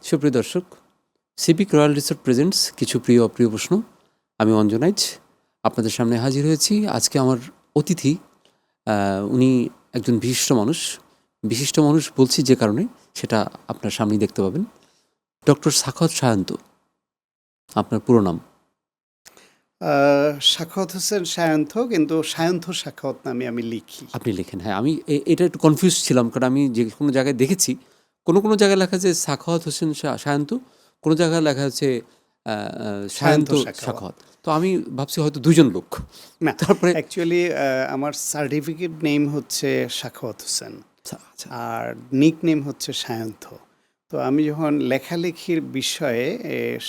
সুপ্রিয় দর্শক, সিপিক royal resort presents কিছু প্রিয় অপ্রিয় প্রশ্ন। আমি অঞ্জনাইজ আপনাদের সামনে হাজির হয়েছি। আজকে আমার অতিথি উনি একজন বিশিষ্ট মানুষ বলছি যে কারণে সেটা আপনার সামনেই দেখতে পাবেন। ডক্টর সাখাওয়াত সায়ন্ত, আপনার পুরো নাম? সাখাওয়াত হোসেন সায়ন্ত, কিন্তু সায়ন্ত সাখাওয়াত নামে আমি লিখি। আপনি লেখেন, হ্যাঁ। আমি এটা একটু কনফিউজ ছিলাম, কারণ আমি যে কোনো জায়গায় দেখেছি কোনো জায়গায় লেখা আছে সাখাওয়াত হোসেন সায়ন্ত, কোনো জায়গায় লেখা আছে সায়ন্ত সায়ন্ত সাখাওয়াত। সাখাওয়াত। তো আমি ভাবছি হয়তো দুজন লোক। না, তারপরে অ্যাকচুয়ালি আমার সার্টিফিকেট নেম হচ্ছে সাখাওয়াত হোসেন, আচ্ছা আচ্ছা, আর নিক নেম হচ্ছে সায়ন্ত। তো আমি যখন লেখালেখির বিষয়ে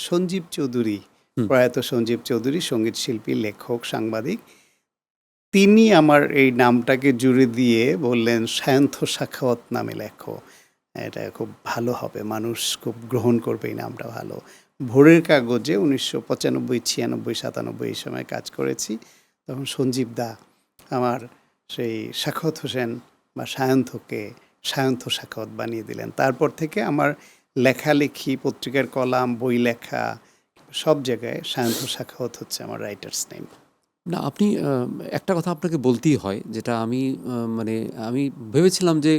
সঞ্জীব চৌধুরী, হুম। প্রয়াত সঞ্জীব চৌধুরী, সঙ্গীত শিল্পী, লেখক, সাংবাদিক, তিনি আমার এই নামটাকে জুড়ে দিয়ে বললেন সায়ন্ত সাখাওয়াত নামে লেখো, এটা খুব ভালো হবে, মানুষ খুব গ্রহণ করবে, এই নামটা ভালো। ভোরের কাগজে 1995, 96, 97 এই সময় কাজ করেছি। তখন সঞ্জীব দা আমার সেই সাখাওয়াত হোসেন বা সায়ন্তকে সায়ন্ত সাখাওয়াত বানিয়ে দিলেন। তারপর থেকে আমার লেখালেখি, পত্রিকার কলাম, বই লেখা, সব জায়গায় সায়ন্ত সাখাওয়াত হচ্ছে আমার রাইটার্স নেম। না, আপনি একটা কথা আপনাকে বলতেই হয়, যেটা আমি মানে আমি ভেবেছিলাম যে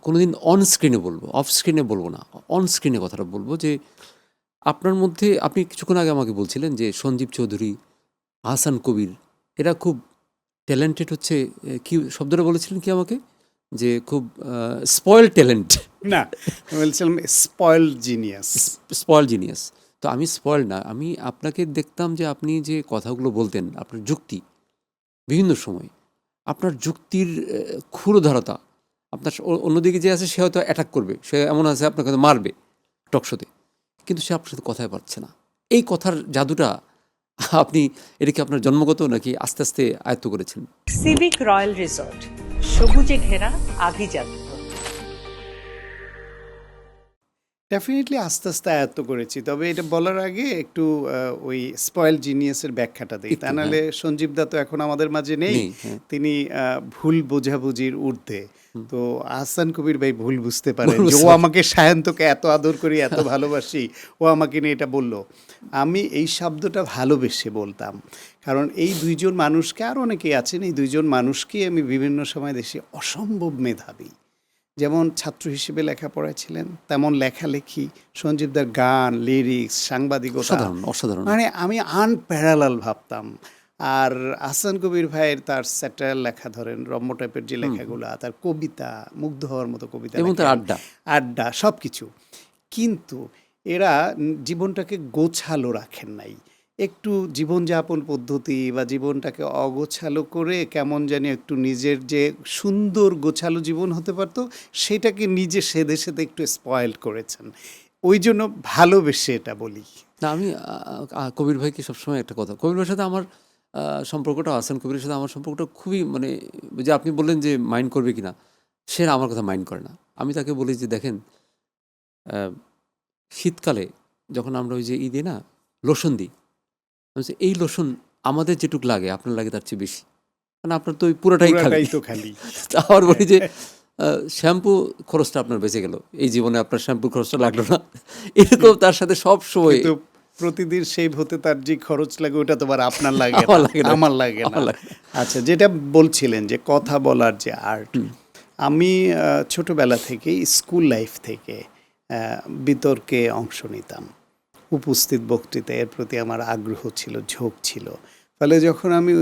কোনোদিন অন স্ক্রিনে বলবো, অফ স্ক্রিনে বলবো না, অন স্ক্রিনে কথাটা বলবো যে আপনার মধ্যে, আপনি কিছুক্ষণ আগে আমাকে বলছিলেন যে সঞ্জীব চৌধুরী, আহসান কবির, এরা খুব ট্যালেন্টেড হচ্ছে। কি শব্দটা বলেছিলেন কি আমাকে, যে খুব স্পয়েল ট্যালেন্ট। না, আমি বলছিলাম স্পয়েলড জিনিয়াস। Spoil genius. তো আমি স্পয়েল না, আমি আপনাকে দেখতাম যে আপনি যে কথাগুলো বলতেন, আপনার যুক্তি বিভিন্ন সময়, আপনার যুক্তির ক্ষুরধারতা, আপনার অন্যদিকে যে আছে সে হয়তো অ্যাটাক করবে, সে এমন আছে আপনাকে হয়তো মারবে টকশোতে, কিন্তু সে আপনার সাথে কথাই পারছে না। এই কথার জাদুটা আপনি, এটা কি আপনার জন্মগত নাকি আস্তে আস্তে আয়ত্ত করেছেন? সিভিক রয়্যাল রিসোর্ট, সবুজে ঘেরা আভিজাত্য। ডেফিনেটলি আস্তে আস্তে আয়ত্ত করেছি, তবে এটা বলার আগে একটু ওই স্পয়েল জিনিয়াসের ব্যাখ্যাটা দিই, তা একটু, হ্যাঁ। নাহলে সঞ্জীব দা তো এখন আমাদের মাঝে নেই। নেই, হ্যাঁ। তিনি ভুল বোঝাবুঝির ঊর্ধ্বে। হুম। তো আহসান কবির ভাই ভুল বুঝতে পারেন ভুল যে ও বুঝতে পারেন। আমাকে সায়ন্তকে এত আদর করি, এত ভালোবাসি, ও আমাকে নিয়ে এটা বলল। আমি এই শব্দটা ভালোবেসে বলতাম, কারণ এই দুইজন মানুষকে, আর অনেকেই আছেন, এই দুইজন মানুষকেই আমি বিভিন্ন সময় দেখি অসম্ভব মেধাবী। যেমন ছাত্র হিসেবে লেখাপড়া ছিলেন, তেমন লেখালেখি, সঞ্জীবদার গান, লিরিক্স, সাংবাদিকতা, অসাধারণ, অসাধারণ। মানে আমি আনপ্যারালাল ভাবতাম। আর আহসান কবির ভাইয়ের তার স্যাটার লেখা, ধরেন রম্য টাইপের যে লেখাগুলো, তার কবিতা, মুগ্ধ হওয়ার মতো কবিতা এবং তার লেখেন, আড্ডা। আড্ডা, সব কিছু। কিন্তু এরা জীবনটাকে গোছালো রাখেন নাই। একটু জীবনযাপন পদ্ধতি বা জীবনটাকে অগোছালো করে কেমন জানি একটু নিজের যে সুন্দর গোছালো জীবন হতে পারতো, সেটাকে নিজে সেধে সেধে একটু স্পয়েল করেছেন। ওই জন্য ভালোবেসে এটা বলি। না, আমি কবির ভাইকে সবসময় একটা কথা, কবির ভাইয়ের সাথে আমার সম্পর্কটা, আহসান কবিরের সাথে আমার সম্পর্কটা খুবই, মানে যে আপনি বললেন যে মাইন্ড করবে কিনা, সে আমার কথা মাইন্ড করে না। আমি তাকে বলি যে দেখেন, আহ, শীতকালে যখন আমরা ওই যে ঈদে না লোশন দিই, আমি বলছি, এই লোশন আমাদের যেটুক লাগে আপনার লাগে তার চেয়ে বেশি, কারণ আপনার তো ওই পুরোটাই খালি। পুরাটাই তো খালি। তা আবার বলি যে শ্যাম্পু খরচটা আপনার বেঁচে গেল, এই জীবনে আপনার শ্যাম্পুর খরচটা লাগলো না। এরকম তার সাথে সব সময়। কিন্তু প্রতিদিন শেভ হতে তার যে খরচ লাগে, ওটা তো আবার আপনার লাগে আমার না, লাগে না, আমার লাগে না। আমার লাগে না। আচ্ছা, যেটা বলছিলেন যে কথা বলার যে আর্ট, হুম। আমি ছোটবেলা থেকেই, স্কুল লাইফ থেকে বিতর্কে অংশ নিতাম। উপস্থিত বক্তৃতা, এর প্রতি আমার আগ্রহ ছিল, ঝোঁক ছিল। ফলে যখন আমি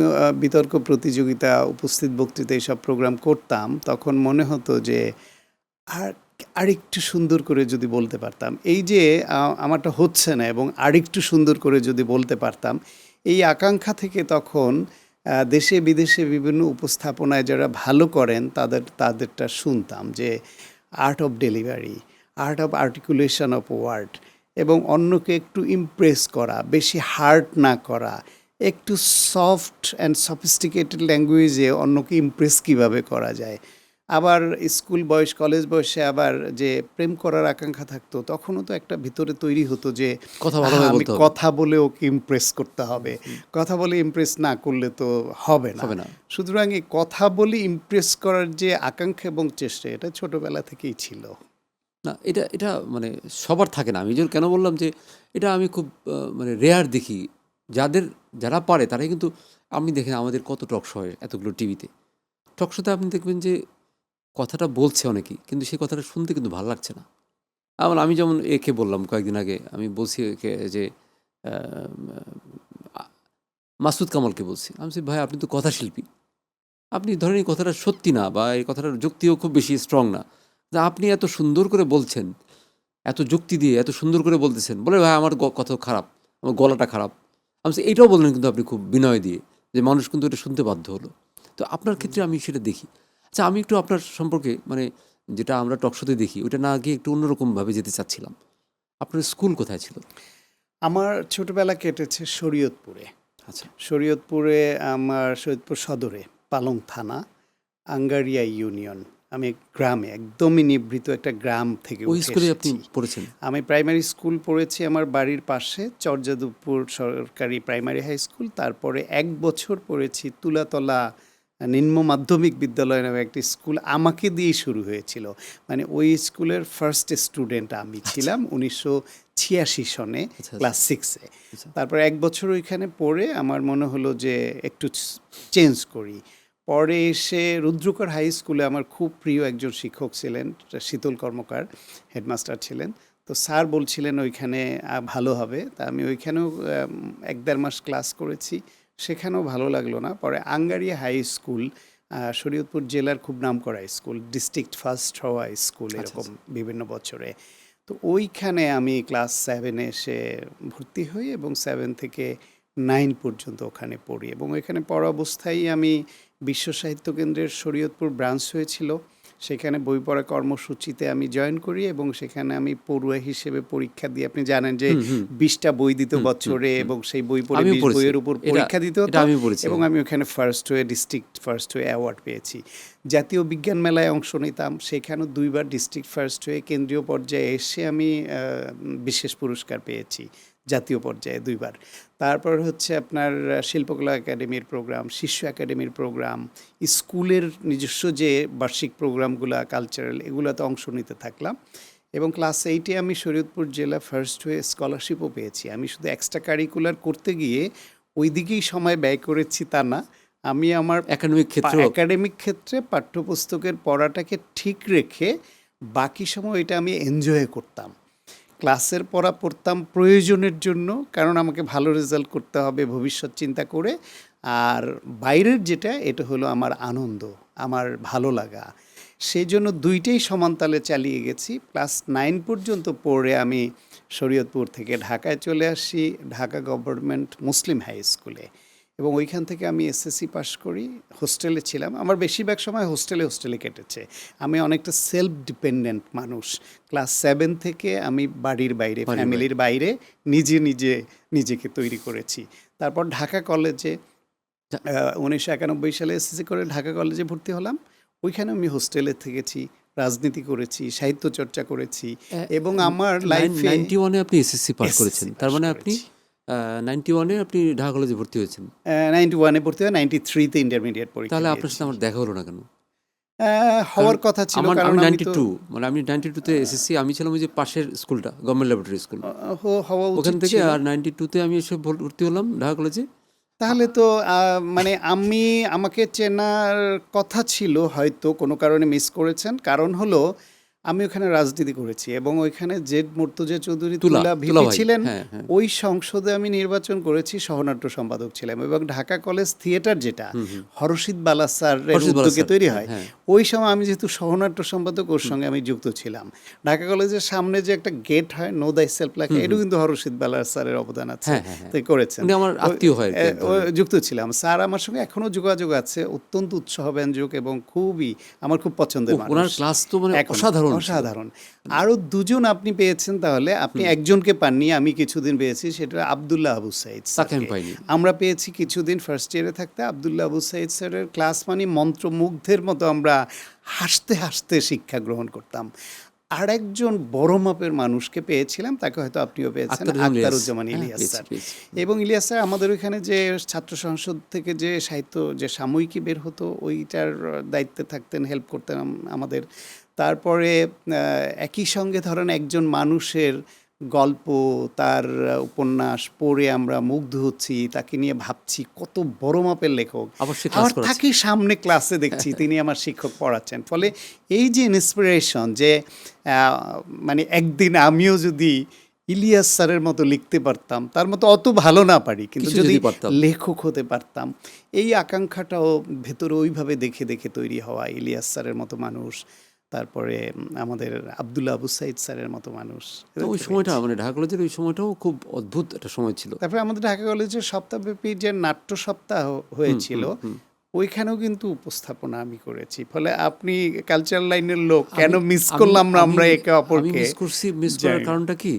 বিতর্ক প্রতিযোগিতা, উপস্থিত বক্তৃতা, এইসব প্রোগ্রাম করতাম, তখন মনে হতো যে আর আরেকটু সুন্দর করে যদি বলতে পারতাম, এই যে আমারটা হচ্ছে না, এবং আরেকটু সুন্দর করে যদি বলতে পারতাম, এই আকাঙ্ক্ষা থেকে তখন দেশে বিদেশে বিভিন্ন উপস্থাপনায় যারা ভালো করেন তাদেরটা শুনতাম, যে art of delivery, art of articulation of word, এবং অন্যকে একটু ইমপ্রেস করা, বেশি হার্ড না করা, একটু সফট অ্যান্ড সফিস্টিকেটেড ল্যাঙ্গুয়েজে অন্যকে ইমপ্রেস কীভাবে করা যায়। আবার স্কুল বয়স, কলেজ বয়সে আবার যে প্রেম করার আকাঙ্ক্ষা থাকতো, তখনও তো একটা ভিতরে তৈরি হতো যে কথা ভালোভাবে আমি বলতে হবে। কথা বলে ওকে ইমপ্রেস করতে হবে, কথা বলে ইমপ্রেস না করলে তো হবে না। হবে না। সুতরাং এই কথা বলে ইমপ্রেস করার যে আকাঙ্ক্ষা এবং চেষ্টা, এটা ছোটবেলা থেকেই ছিল। না, এটা এটা মানে সবার থাকে না। আমি এই জন্য কেন বললাম যে এটা আমি খুব মানে রেয়ার দেখি। যারা পারে তারাই কিন্তু, আপনি দেখেন আমাদের কত টক শো হয় এতগুলো টিভিতে। টক শোতে আপনি দেখবেন যে কথাটা বলছে অনেকেই, কিন্তু সেই কথাটা শুনতে কিন্তু ভালো লাগছে না। আমি যেমন একে বললাম কয়েকদিন আগে, আমি বলছি একে যে আ মাসুদ কামালকে বলছি। আমি বলছি, "ভাই আপনি তো কথাশিল্পী। আপনি ধরেন এই কথাটা সত্যি না বা এই কথাটার যুক্তিও খুব বেশি স্ট্রং না। যে আপনি এত সুন্দর করে বলছেন, এত যুক্তি দিয়ে এত সুন্দর করে বলতেছেন।" বলে, "ভাই আমার কথা খারাপ, আমার গলাটা খারাপ।" আমি বলছি, "এইটাও বললেন কিন্তু আপনি খুব বিনয় দিয়ে, যে মানুষ কিন্তু এটা শুনতে বাধ্য হলো।" তো আপনার ক্ষেত্রে আমি সেটা দেখি। আচ্ছা, আমি একটু আপনার সম্পর্কে মানে যেটা আমরা টক শোতে দেখি ওইটা না গিয়ে একটু অন্যরকমভাবে যেতে চাচ্ছিলাম। আপনার স্কুল কোথায় ছিল? আমার ছোটবেলা কেটেছে শরীয়তপুরে। আচ্ছা। শরীয়তপুরে আমার শরীয়তপুর সদরে, পালং থানা, আঙ্গারিয়া ইউনিয়ন। আমি গ্রামে, একদমই নিভৃত একটা গ্রাম থেকে ওই উঠে স্কুলে আপনি এসেছি। পড়েছেন? আমি প্রাইমারি স্কুল পড়েছি আমার বাড়ির পাশে চরযাদবপুর সরকারি প্রাইমারি হাই স্কুল। তারপরে ১ বছর পড়েছি তুলাতলা নিম্ন মাধ্যমিক বিদ্যালয় নামে একটি স্কুল, আমাকে দিয়েই শুরু হয়েছিল। মানে ওই স্কুলের ফার্স্ট স্টুডেন্ট আমি ছিলাম ১৯৮৬ সনে, আচ্ছা, আচ্ছা, ক্লাস 6 এ। আচ্ছা। তারপর ১ বছর ওইখানে পড়ে আমার মনে হলো যে একটু চেঞ্জ করি। পরে এসে রুদ্রকর হাই স্কুলে আমার খুব প্রিয় একজন শিক্ষক ছিলেন, শীতল কর্মকার হেডমাস্টার ছিলেন। তো স্যার বলছিলেন ওইখানে ভালো হবে। তা আমি ওইখানেও ১-১.৫ মাস ক্লাস করেছি। সেখানেও ভালো লাগলো না। পরে আঙ্গারিয়া হাই স্কুল, শরীয়তপুর জেলার খুব নামকরা স্কুল, ডিস্ট্রিক্ট ফার্স্ট হওয়া স্কুল আচ্ছা, এরকম আচ্ছা। বিভিন্ন বছরে। তো ওইখানে আমি ক্লাস 7 এ এসে ভর্তি হই এবং 7 থেকে 9 পর্যন্ত ওখানে পড়ি এবং ওইখানে পড়া অবস্থায় আমি বিশ্ব সাহিত্য কেন্দ্রের শরীয়তপুর ব্রাঞ্চ হয়েছিল। সেখানে বই পড়া কর্মসূচিতে আমি জয়েন করি এবং সেখানে আমি পড়ুয়া হিসেবে পরীক্ষা দিই। আপনি জানেন যে হুম, হুম, ২০টা বই দিত হুম, হুম, বছরে হুম। এবং সেই বই পড়ে আমিও ২০ পড়েছি। বইয়ের উপর এটা পরীক্ষা দিতে এটা হতো আমিও পড়েছি। এবং আমি ওখানে ফার্স্ট হয়ে ডিস্ট্রিক্ট ফার্স্ট হয়ে অ্যাওয়ার্ড পেয়েছি। জাতীয় বিজ্ঞান মেলায় অংশ নিতাম, সেখানেও ২ বার ডিস্ট্রিক্ট ফার্স্ট হয়ে কেন্দ্রীয় পর্যায়ে এসে আমি বিশেষ পুরস্কার পেয়েছি জাতীয় পর্যায়ে ২ বার। তারপর হচ্ছে আপনার শিল্পকলা একাডেমির প্রোগ্রাম, শিশু একাডেমির প্রোগ্রাম, স্কুলের নিজস্ব যে বার্ষিক প্রোগ্রামগুলা কালচারাল, এগুলোতে অংশ নিতে থাকলাম এবং ক্লাস 8 এ আমি শরীয়তপুর জেলা ফার্স্ট হয়ে স্কলারশিপও পেয়েছি। আমি শুধু এক্সট্রা কারিকুলার করতে গিয়ে ওই দিকেই সময় ব্যয় করেছি তা না। আমি আমার একাডেমিক ক্ষেত্রেও একাডেমিক ক্ষেত্রে পাঠ্যপুস্তকের পড়াটাকে ঠিক রেখে বাকি সময় এটা আমি এনজয় করতাম। ক্লাসের পড়া পড়তাম প্রয়োজনের জন্য, কারণ আমাকে ভালো রেজাল্ট করতে হবে ভবিষ্যৎ চিন্তা করে। আর বাইরের যেটা, এটা হলো আমার আনন্দ, আমার ভালো লাগা। সেই জন্য দুইটাই সমানতালে চালিয়ে গেছি। ক্লাস 9 পর্যন্ত পড়ে আমি শরীয়তপুর থেকে ঢাকায় চলে আসি, ঢাকা গভর্নমেন্ট মুসলিম হাই স্কুলে এবং ওইখান থেকে আমি এসএসসি পাশ করি। হোস্টেলে ছিলাম, আমার বেশিরভাগ সময় হোস্টেলে কেটেছে। আমি অনেকটা সেলফ ডিপেন্ডেন্ট মানুষ। ক্লাস 7 থেকে আমি বাড়ির বাইরে, বাড়ির বাইরে। ফ্যামিলির বাইরে নিজেকে তৈরি করেছি। তারপর ঢাকা কলেজে ১৯৯১ সালে এসএসসি করে ঢাকা কলেজে ভর্তি হলাম। ওইখানে আমি হোস্টেলে থেকেছি, রাজনীতি করেছি, সাহিত্য চর্চা করেছি এবং আমার লাইফে 91 এ আপনি এসএসসি পাস করেছেন। এসএসসি তার পাস মানে আপনি করেছি। 91 এ আপনি ঢাকা কলেজে ভর্তি হয়েছেন। 91 এ ভর্তি হয়ে 93 তে ইন্টারমিডিয়েট পরীক্ষা তাহলে আপনার দিয়েছি। সাথে আমার দেখা হলো না কেন? কারণ হওয়ার কথা ছিল, আমার কারণ আমি আমি তো 92 মানে আমি 92 তে এসএসসি, আমি ছিলাম ওই যে পাশের স্কুলটা, গভর্নমেন্ট ল্যাবরেটরি স্কুল। হওয়া ওখান উচিত থেকে ছিল। আর 92 তে আমি এসে ভর্তি হলাম ঢাকা কলেজে। তাহলে তো মানে আমাকে চেনার কথা ছিল, হয়তো কোনো কারণে মিস করেছেন। কারণ হলো আমি ওখানে রাজনীতি করেছি এবং ওইখানে জেড মুর্তজা চৌধুরী তুলা তুলা তুলা ভিপি ভাই। ছিলেন। হ্যাঁ, হ্যাঁ। ওই সংসদে আমি নির্বাচন করেছি, সহনাট্য সম্পাদক ছিলাম এবং ঢাকা কলেজ থিয়েটার যেটা হরশিদ বালা স্যারের খরশিদ বালা উদ্যোগে স্যার। তৈরি হ্যাঁ, হয়, হ্যাঁ। ওই সময় আমি যেহেতু সহনাট্য সম্পাদক, ওর সঙ্গে আমি যুক্ত ছিলাম। ঢাকা কলেজের সামনে যে একটা গেট হয়, নো দাই সেলফ লেখা, এটাও কিন্তু হরশিদ বালা স্যারের অবদান আছে, হ্যাঁ, হ্যাঁ, হ্যাঁ। তাই করেছেন। উনি আমার আত্মীয় হয় আর কি এক ধরনের। যুক্ত ছিলাম। স্যার আমার সঙ্গে এখনো যোগাযোগ আছে, অত্যন্ত উৎসাহব্যঞ্জক এবং আমার খুব পছন্দের ওহ, মানুষ। ওনার ক্লাস তো মানে এখনো অসাধারণ ছিল। অসাধারণ। আরও দুজন আপনি পেয়েছেন, তাহলে আপনি একজনকে পাননি, আমি কিছুদিন পেয়েছি, সেটা আব্দুল্লাহ আবু সাইদ তাকে আমি স্যারকে। পাইনি। আমরা পেয়েছি কিছুদিন ফার্স্ট ইয়ারে থাকতে। আব্দুল্লাহ আবু সাইদ স্যারের ক্লাস মানে মন্ত্রমুগ্ধের মতো আমরা হাসতে হাসতে শিক্ষা গ্রহণ করতাম। আরেকজন বড় মাপের মানুষকে পেয়েছিলাম, তাকে হয়তো আপনিও পেয়েছেন, আখতারুজ্জামান হ্যাঁ, ইলিয়াস পেয়েছি, স্যার। পেয়েছি। এবং ইলিয়াস স্যার আমাদের ওইখানে যে ছাত্র সংসদ থেকে যে সাহিত্য যে সাময়িকী বের হতো, ওইটার দায়িত্বে থাকতেন, হেল্প করতেন আমাদের। তারপরে একই সঙ্গে ধরেন একজন মানুষের গল্প, তার উপন্যাস পড়ে আমরা মুগ্ধ হচ্ছি, তাকে নিয়ে ভাবছি কত বড় মাপের লেখক। আবার সে ক্লাস আবার করাচ্ছে। তাকে সামনে ক্লাসে দেখছি, তিনি আমার শিক্ষক পড়াচ্ছেন। ফলে এই যে ইন্সপিরেশন, যে মানে একদিন আমিও যদি ইলিয়াস স্যারের মতো লিখতে পারতাম, তার মতো অত ভালো না পারি, কিন্তু কিছু যদি যদি পারতাম। লেখক হতে পারতাম, এই আকাঙ্ক্ষাটাও ভেতরে ওইভাবে দেখে দেখে তৈরি হওয়া। ইলিয়াস স্যারের মতো মানুষ, তারপরে আমাদের আব্দুল্লাহ আবু সাইদ স্যারের মতো মানুষ। তো ওই সময়টা মানে ঢাকা কলেজের ওই সময়টাও খুব অদ্ভুত একটা সময় ছিল। তারপরে আমাদের ঢাকা কলেজের সপ্তাহব্যাপী যে নাট্য সপ্তাহ হয়েছিল, ওইখানেও কিন্তু উপস্থাপনা আমি করেছি। ফলে আপনি কালচারাল লাইনের লোক, কেন মিস করলাম না আমরা একে আমি অপরকে? মিস করছি। মিস করার কারণটা কি,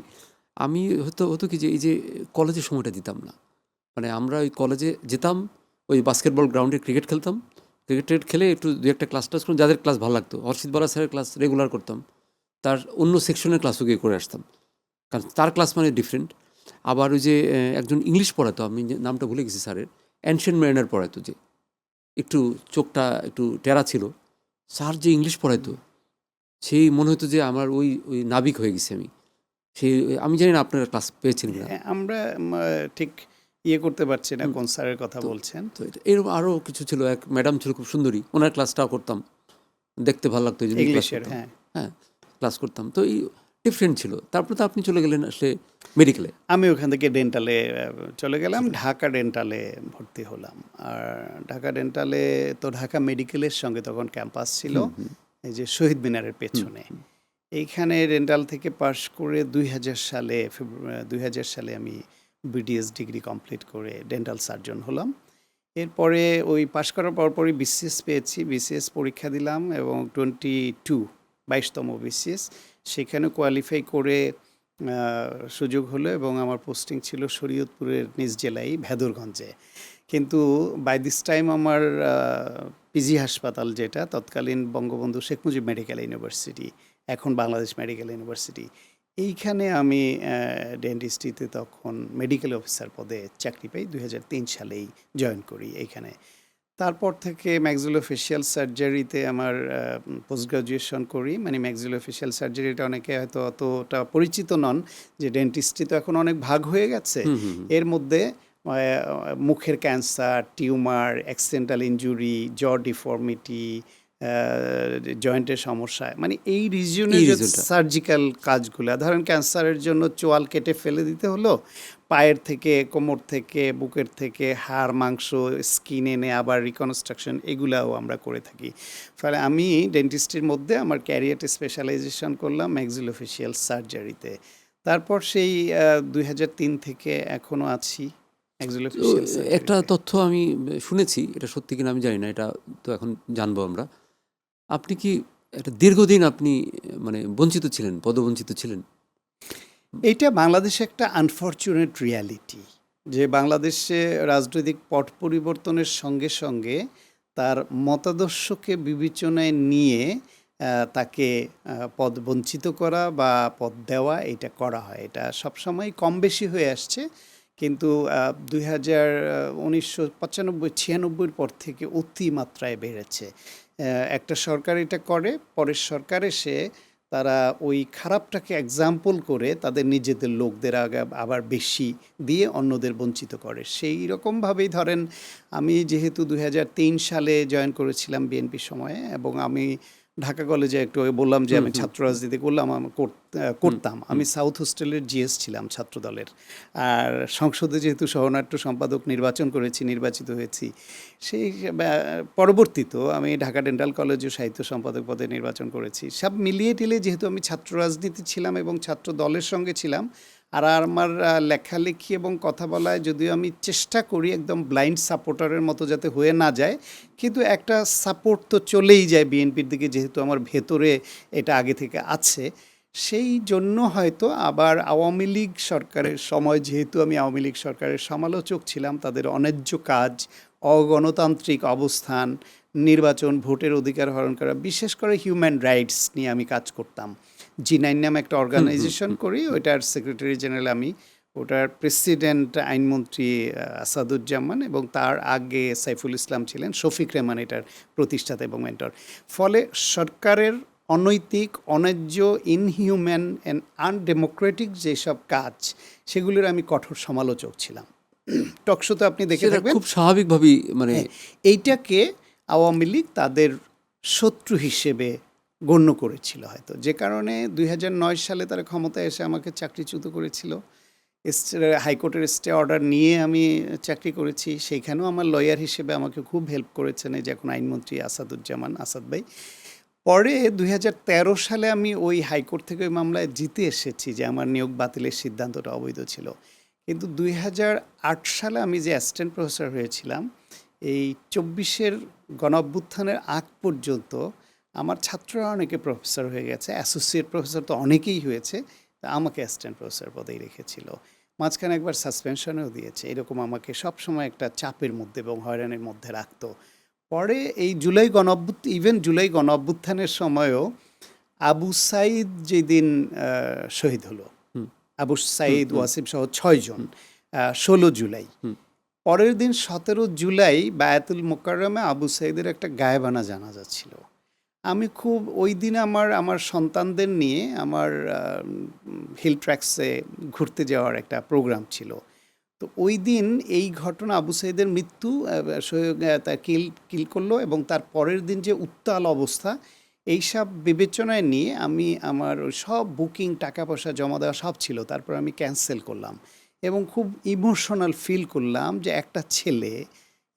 আমি হতো কি যে এই যে কলেজে সময়টা দিতাম না। মানে আমরা ওই কলেজে যেতাম, ওই বাস্কেটবল গ্রাউন্ডে ক্রিকেট খেলতাম, ক্রিকেট খেলে একটু দু একটা ক্লাস টাস করতাম, যাদের ক্লাস ভালো লাগতো। হর্ষিত বরা স্যারের ক্লাস রেগুলার করতাম, তার অন্য সেকশনের ক্লাসও গিয়ে করে আসতাম, কারণ তার ক্লাস মানে ডিফারেন্ট। আবার ওই যে একজন ইংলিশ পড়াতো, আমি নামটা ভুলে গেছি স্যারের, অ্যানশিয়েন্ট মেরিনার পড়াতো, যে একটু চোখটা একটু টেরা ছিল। স্যার যে ইংলিশ পড়াইতো, সেই মনে হতো যে আমার ওই ওই নাবিক হয়ে গেছি আমি। সেই আমি জানি না আপনারা ক্লাস পেয়েছেন কিনা। আমরা ঠিক করতে পারছি না কোন স্যারের কথা বলছেন। তো এরকম আরও কিছু ছিল। এক ম্যাডাম ছিল খুব সুন্দরী, ওনার ক্লাসটাও করতাম, দেখতে ভালো লাগতো, এই জন্য ক্লাস ইংলিশের, করতাম। হ্যাঁ। হ্যাঁ, ক্লাস করতাম। তো এই ডিফারেন্ট ছিল। তারপর তো আপনি চলে গেলেন আসলে মেডিকেলে। আমি ওখান থেকে ডেন্টালে চলে গেলাম, ঢাকা ডেন্টালে ভর্তি হলাম। আর ঢাকা ডেন্টালে তো ঢাকা মেডিকেলের সঙ্গে তখন ক্যাম্পাস ছিল, এই যে শহীদ মিনারের পেছনে। এইখানে ডেন্টাল থেকে পাশ করে 2000 সালে আমি বিডিএস ডিগ্রি কমপ্লিট করে ডেন্টাল সার্জন হলাম। এরপরে ওই পাশ করার পরপরই বিসিএস পেয়েছি, বিসিএস পরীক্ষা দিলাম এবং 22তম বিসিএস, সেখানে কোয়ালিফাই করে সুযোগ হলো এবং আমার পোস্টিং ছিল শরীয়তপুরের নিজ জেলায় ভেদরগঞ্জে। কিন্তু বাই দিস টাইম আমার পিজি হাসপাতাল, যেটা তৎকালীন বঙ্গবন্ধু শেখ মুজিব মেডিকেল ইউনিভার্সিটি, এখন বাংলাদেশ মেডিকেল ইউনিভার্সিটি, এইখানে আমি ডেন্টিস্ট্রিতে তখন মেডিকেল অফিসার পদে চাকরি পাই। 2003 সালেই জয়েন করি এইখানে। তারপর থেকে ম্যাক্সিলোফেশিয়াল সার্জারিতে আমার পোস্ট গ্রাজুয়েশন করি। মানে ম্যাক্সিলোফেশিয়াল সার্জারিটা অনেকে হয়তো অতটা পরিচিত নন, যে ডেন্টিস্ট্রি তো এখন অনেক ভাগ হয়ে গেছে। এর মধ্যে মুখের ক্যান্সার, টিউমার, অ্যাক্সিডেন্টাল ইনজুরি, জ ডিফর্মিটি, জয়েন্টের সমস্যা, মানে এই রিজিয়নের যে সার্জিক্যাল কাজগুলো, ধরেন ক্যান্সারের জন্য চোয়াল কেটে ফেলে দিতে হলো, পায়ের থেকে, কোমর থেকে, বুকের থেকে হাড় মাংস স্কিন এনে আবার রিকনস্ট্রাকশন, এগুলাও আমরা করে থাকি। ফলে আমি ডেন্টিস্ট্রির মধ্যে আমার ক্যারিয়ারটি স্পেশালাইজেশন করলাম ম্যাক্সিলোফেশিয়াল সার্জারিতে। তারপর সেই 2003 থেকে এখনও আছি ম্যাক্সিলোফেশিয়াল সার্জারিতে। একটা তথ্য আমি শুনেছি, এটা সত্যি কিনা আমি জানি না, এটা তো এখন জানবো আমরা। আপনি কি একটা দীর্ঘদিন আপনি মানে বঞ্চিত ছিলেন, পদবঞ্চিত ছিলেন? এইটা বাংলাদেশে একটা আনফরচুনেট রিয়ালিটি, যে বাংলাদেশে রাজনৈতিক পট পরিবর্তনের সঙ্গে সঙ্গে তার মতাদর্শকে বিবেচনায় নিয়ে তাকে পদ বঞ্চিত করা বা পদ দেওয়া, এটা করা হয়। এটা সবসময় কম বেশি হয়ে আসছে, কিন্তু 1995-96 পর থেকে অতিমাত্রায় বেড়েছে। একটা সরকার এটা করে, পরের সরকার এসে তারা ওই খারাপটাকে এক্সাম্পল করে তাদের নিজেদের লোকদের আবার বেশি দিয়ে অন্যদের বঞ্চিত করে। সেই রকমভাবেই ধরেন, আমি যেহেতু 2003 সালে জয়েন করেছিলাম বিএনপির সময়ে, এবং আমি ঢাকা কলেজে একটু বললাম যে আমি ছাত্র রাজনীতি করতাম। আমি সাউথ হোস্টেলের জিএস ছিলাম ছাত্র দলের। আর সংসদে যেহেতু সহনাট্য সম্পাদক নির্বাচিত হয়েছি, সেই পরবর্তীতেও আমি ঢাকা ডেন্টাল কলেজে সাহিত্য সম্পাদক পদে নির্বাচন করেছি। সব মিলিয়ে টিলিয়ে যেহেতু আমি ছাত্র রাজনীতি ছিলাম এবং ছাত্র দলের সঙ্গে ছিলাম, আর আমার লেখালেখি এবং কথা বলায় যদিও আমি চেষ্টা করি একদম ব্লাইন্ড সাপোর্টারের মতো যাতে হয়ে না যায়, কিন্তু একটা সাপোর্ট তো চলেই যায় বিএনপির দিকে, যেহেতু আমার ভেতরে এটা আগে থেকে আছে। সেই জন্য হয়তো আবার আওয়ামী লীগ সরকারের সময়, যেহেতু আমি আওয়ামী লীগ সরকারের সমালোচক ছিলাম, তাদের অন্যায্য কাজ, অগণতান্ত্রিক অবস্থান, নির্বাচন, ভোটের অধিকার হরণ করা, বিশেষ করে হিউম্যান রাইটস নিয়ে আমি কাজ করতাম। G9 নামে একটা অর্গানাইজেশন করি, ওইটার সেক্রেটারি জেনারেল আমি। ওটার প্রেসিডেন্ট আইনমন্ত্রী আসাদুজ্জামান, এবং তার আগে সাইফুল ইসলাম ছিলেন, শফিক রেহমান এটার প্রতিষ্ঠাতা এবং মেন্টর। ফলে সরকারের অনৈতিক, অন্যায্য, ইনহিউম্যান অ্যান্ড আনডেমোক্রেটিক যেসব কাজ, সেগুলোর আমি কঠোর সমালোচক ছিলাম। টকশোতে আপনি দেখে সেটা থাকবেন। খুব স্বাভাবিকভাবেই মানে এইটাকে আওয়ামী লীগ তাদের শত্রু হিসেবে গণ্য করেছিল হয়তো, যে কারণে 2009 সালে তারা ক্ষমতায় এসে আমাকে চাকরিচ্যুত করেছিল। হাইকোর্টের স্টে অর্ডার নিয়ে আমি চাকরি করেছি, সেইখানেও আমার লয়ার হিসেবে আমাকে খুব হেল্প করেছেন এই যে এখন আইনমন্ত্রী আসাদুজ্জামান আসাদ ভাই। পরে 2013 সালে আমি ওই হাইকোর্ট থেকে ওই মামলায় জিতে এসেছি যে আমার নিয়োগ বাতিলের সিদ্ধান্তটা অবৈধ ছিল। কিন্তু 2008 সালে আমি যে অ্যাসিস্ট্যান্ট প্রফেসর হয়েছিলাম, এই 24-এর গণঅভ্যুত্থানের আগ পর্যন্ত আমার ছাত্ররা অনেকে প্রফেসর হয়ে গেছে, অ্যাসোসিয়েট প্রফেসর তো অনেকেই হয়েছে, তা আমাকে অ্যাসিস্ট্যান্ট প্রফেসর পদেই রেখেছিল। মাঝখানে একবার সাসপেনশনেও দিয়েছে। এরকম আমাকে সবসময় একটা চাপের মধ্যে এবং হয়রানির মধ্যে রাখতো। পরে এই ইভেন জুলাই গণঅভ্যুত্থানের সময়ও আবু সাইদ যেদিন শহীদ হলো, আবু সাইদ ওয়াসিম সহ 6 জন, 16 জুলাই, পরের দিন 17 জুলাই বায়াতুল মোকাররমে আবু সাইদের একটা গায়েবানা জানাজা ছিল। আমি খুব ওই দিন আমার সন্তানদের নিয়ে আমার হিল ট্র্যাক্সে ঘুরতে যাওয়ার একটা প্রোগ্রাম ছিল। তো ওই দিন এই ঘটনা, আবু সাইদের মৃত্যু, তার কিল করলো এবং তার পরের দিন যে উত্তাল অবস্থা, এইসব বিবেচনায় নিয়ে আমি আমার সব বুকিং, টাকা পয়সা জমা দেওয়া সব ছিল, তারপর আমি ক্যান্সেল করলাম এবং খুব ইমোশনাল ফিল করলাম যে একটা ছেলে,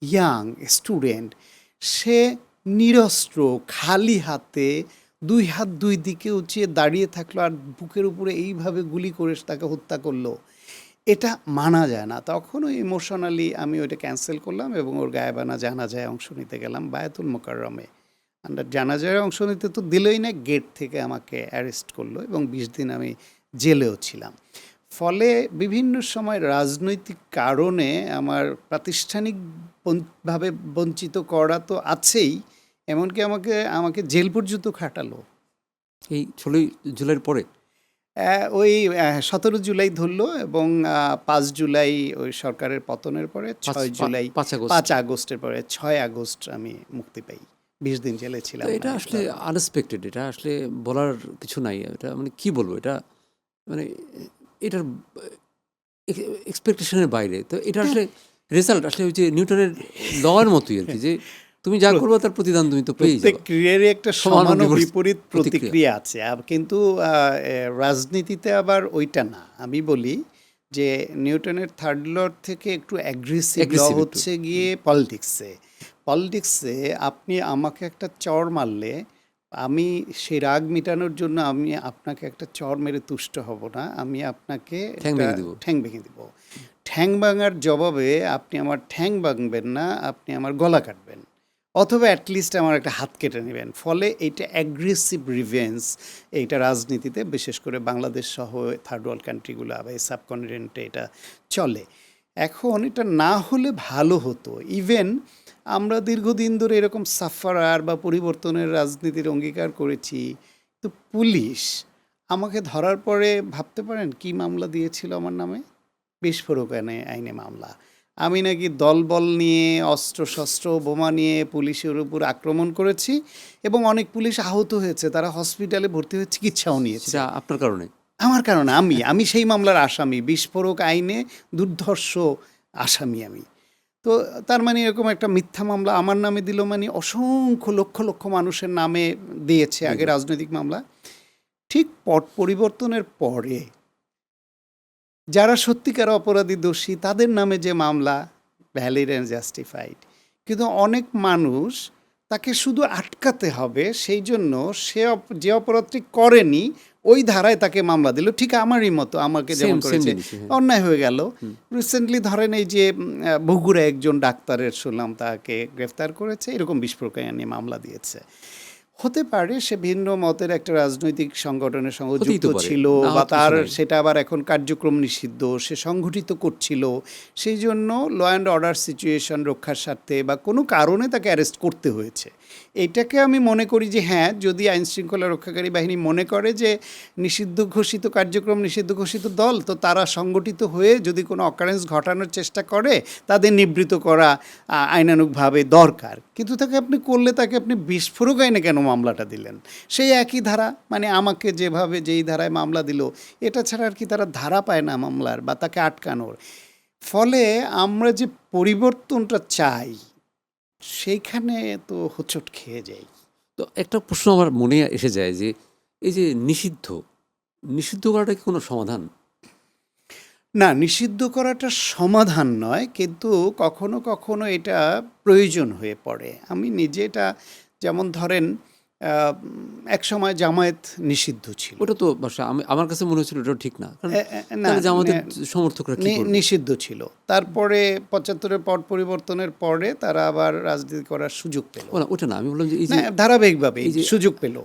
ইয়াং স্টুডেন্ট, সে নিরস্ত্র, খালি হাতে, 2 হাত 2 দিকে উঁচিয়ে দাঁড়িয়ে থাকলো আর বুকের উপরে এইভাবে গুলি করে তাকে হত্যা করলো। এটা মানা যায় না। তখন ওই ইমোশনালি আমি ওইটা ক্যান্সেল করলাম এবং ওর গায়েবানা জানাজায় অংশ নিতে গেলাম বায়াতুল মোকাররমে। জানাজায় অংশ নিতে তো দিলই না, গেট থেকে আমাকে অ্যারেস্ট করলো এবং 20 দিন আমি জেলেও ছিলাম। ফলে বিভিন্ন সময় রাজনৈতিক কারণে আমার প্রাতিষ্ঠানিকভাবে বঞ্চিত করা তো আছেই, এমনকি আমাকে জেল পর্যন্ত খাটালো। এই 16 জুলাইয়ের পরে ওই 17 জুলাই ধরলো এবং 5 জুলাই ওই সরকারের পতনের পরে, 6 জুলাই, 5 আগস্টের পরে 6 আগস্ট আমি মুক্তি পাই। 20 দিন জেলে ছিলাম। এটা আসলে আনএক্সপেক্টেড, এটা আসলে বলার কিছু নাই। এটা মানে কি বলবো, এটা মানে এটার এক্সপেকটেশনের বাইরে। তো এটা আসলে রেজাল্ট আসলে ওই যে নিউটনের লয়ের মতোই আর কি, যে তুমি যা করবে তার প্রতিদান তুমি তো পেয়ে প্রত্যেক যাবে। ক্রিয়ারই একটা সমান ও বিপরীত প্রতিক্রিয়া আছে, কিন্তু রাজনীতিতে আবার ওইটা না। আমি বলি যে নিউটনের থার্ড ল থেকে একটু অ্যাগ্রেসিভ ল হচ্ছে গিয়ে পলিটিক্সে আপনি আমাকে একটা চড় মারলে আমি সেই রাগ মেটানোর জন্য আমি আপনাকে একটা চড় মেরে তুষ্ট হব না, আমি আপনাকে ঠ্যাং ভেঙে দিব। ঠ্যাং ভাঙার জবাবে আপনি আমার ঠ্যাং ভাঙবেন না, আপনি আমার গলা কাটবেন, অথবা অ্যাটলিস্ট আমার একটা হাত কেটে নেবেন। ফলে এইটা অ্যাগ্রেসিভ রিভেঞ্জ, এইটা রাজনীতিতে বিশেষ করে বাংলাদেশ সহ থার্ড ওয়ার্ল্ড কান্ট্রিগুলো বা এই সাবকন্টিনেন্টে এটা চলে। এখন এটা না হলে ভালো হতো। ইভেন আমরা দীর্ঘদিন ধরে এরকম সাফারার বা পরিবর্তনের রাজনীতির অঙ্গীকার করেছি, তো পুলিশ আমাকে ধরার পরে ভাবতে পারেন কি মামলা দিয়েছিল আমার নামে? বিস্ফোরক আইনে মামলা। আমি নাকি দলবল নিয়ে, অস্ত্রশস্ত্র, বোমা নিয়ে পুলিশের উপর আক্রমণ করেছি এবং অনেক পুলিশ আহত হয়েছে, তারা হসপিটালে ভর্তি হয়ে চিকিৎসাও নিয়েছে আপনার কারণে, আমার কারণে। আমি সেই মামলার আসামি, বিস্ফোরক আইনে দুর্ধর্ষ আসামি আমি। তো তার মানে এরকম একটা মিথ্যা মামলা আমার নামে দিল, মানে অসংখ্য লক্ষ লক্ষ মানুষের নামে দিয়েছে আগে রাজনৈতিক মামলা। ঠিক পট পরিবর্তনের পরে যারা সত্যিকার অপরাধী, দোষী, তাদের নামে যে মামলা ভ্যালিড অ্যান্ড জাস্টিফাইড, কিন্তু অনেক মানুষ তাকে শুধু আটকাতে হবে সেই জন্য সে যে অপরাধটি করেনি ওই ধারায় তাকে মামলা দিল, ঠিক আমারই মতো, আমাকে যেমন করেছে অন্যায় হয়ে গেল। রিসেন্টলি ধরেন এই যে বগুড়া একজন ডাক্তারের শুনলাম তাকে গ্রেফতার করেছে, এরকম বিস্ফোরক আইনে মামলা দিয়েছে। হতে পারে সে ভিন্ন মতের একটা রাজনৈতিক সংগঠনের সঙ্গে যুক্ত ছিল, বা তার সেটা আবার এখন কার্যক্রম নিষিদ্ধ, সে সংগঠিত করছিল, সেই জন্য ল অ্যান্ড অর্ডার সিচুয়েশন রক্ষার স্বার্থে বা কোনো কারণে তাকে অ্যারেস্ট করতে হয়েছে। এটাকে আমি মনে করি যে হ্যাঁ, যদি আইনশৃঙ্খলা রক্ষাকারী বাহিনী মনে করে যে নিষিদ্ধ ঘোষিত কার্যক্রম, নিষিদ্ধ ঘোষিত দল, তো তারা সংগঠিত হয়ে যদি কোনো অকারেন্স ঘটানোর চেষ্টা করে তাদের নিবৃত্ত করা আইনানুগভাবে দরকার। কিন্তু তাকে আপনি করলে তাকে আপনি বিস্ফোরক আইনে কেন মামলাটা দিলেন? সেই একই ধারা, মানে আমাকে যেভাবে যেই ধারায় মামলা দিল, এটা ছাড়া আর কি তারা ধারা পায় না মামলার বা তাকে আটকানোর। ফলে আমরা যে পরিবর্তনটা চাই সেইখানে তো হোঁচট খেয়ে যাই। তো একটা প্রশ্ন আমার মনে এসে যায় যে এই যে নিষিদ্ধ করাটা কি কোনো সমাধান? না, নিষিদ্ধ করাটা সমাধান নয়, কিন্তু কখনো কখনো এটা প্রয়োজন হয়ে পড়ে। আমি নিজে এটা, যেমন ধরেন এক সময় জামায়াত নিষিদ্ধ ছিল। ওটা তো আমার কাছে মনে হচ্ছিল ওটা ঠিক না, কারণ না, তাহলে যে আমাদের সমর্থকরা কি করবে? নিষিদ্ধ ছিল। তারপরে ৭৫-এর পট পরিবর্তনের পরে তারা আবার রাজনীতি করার সুযোগ পেল। ওটা না, আমি বললাম যে এই না, যে ধারাবাহিকভাবে সুযোগ পেল।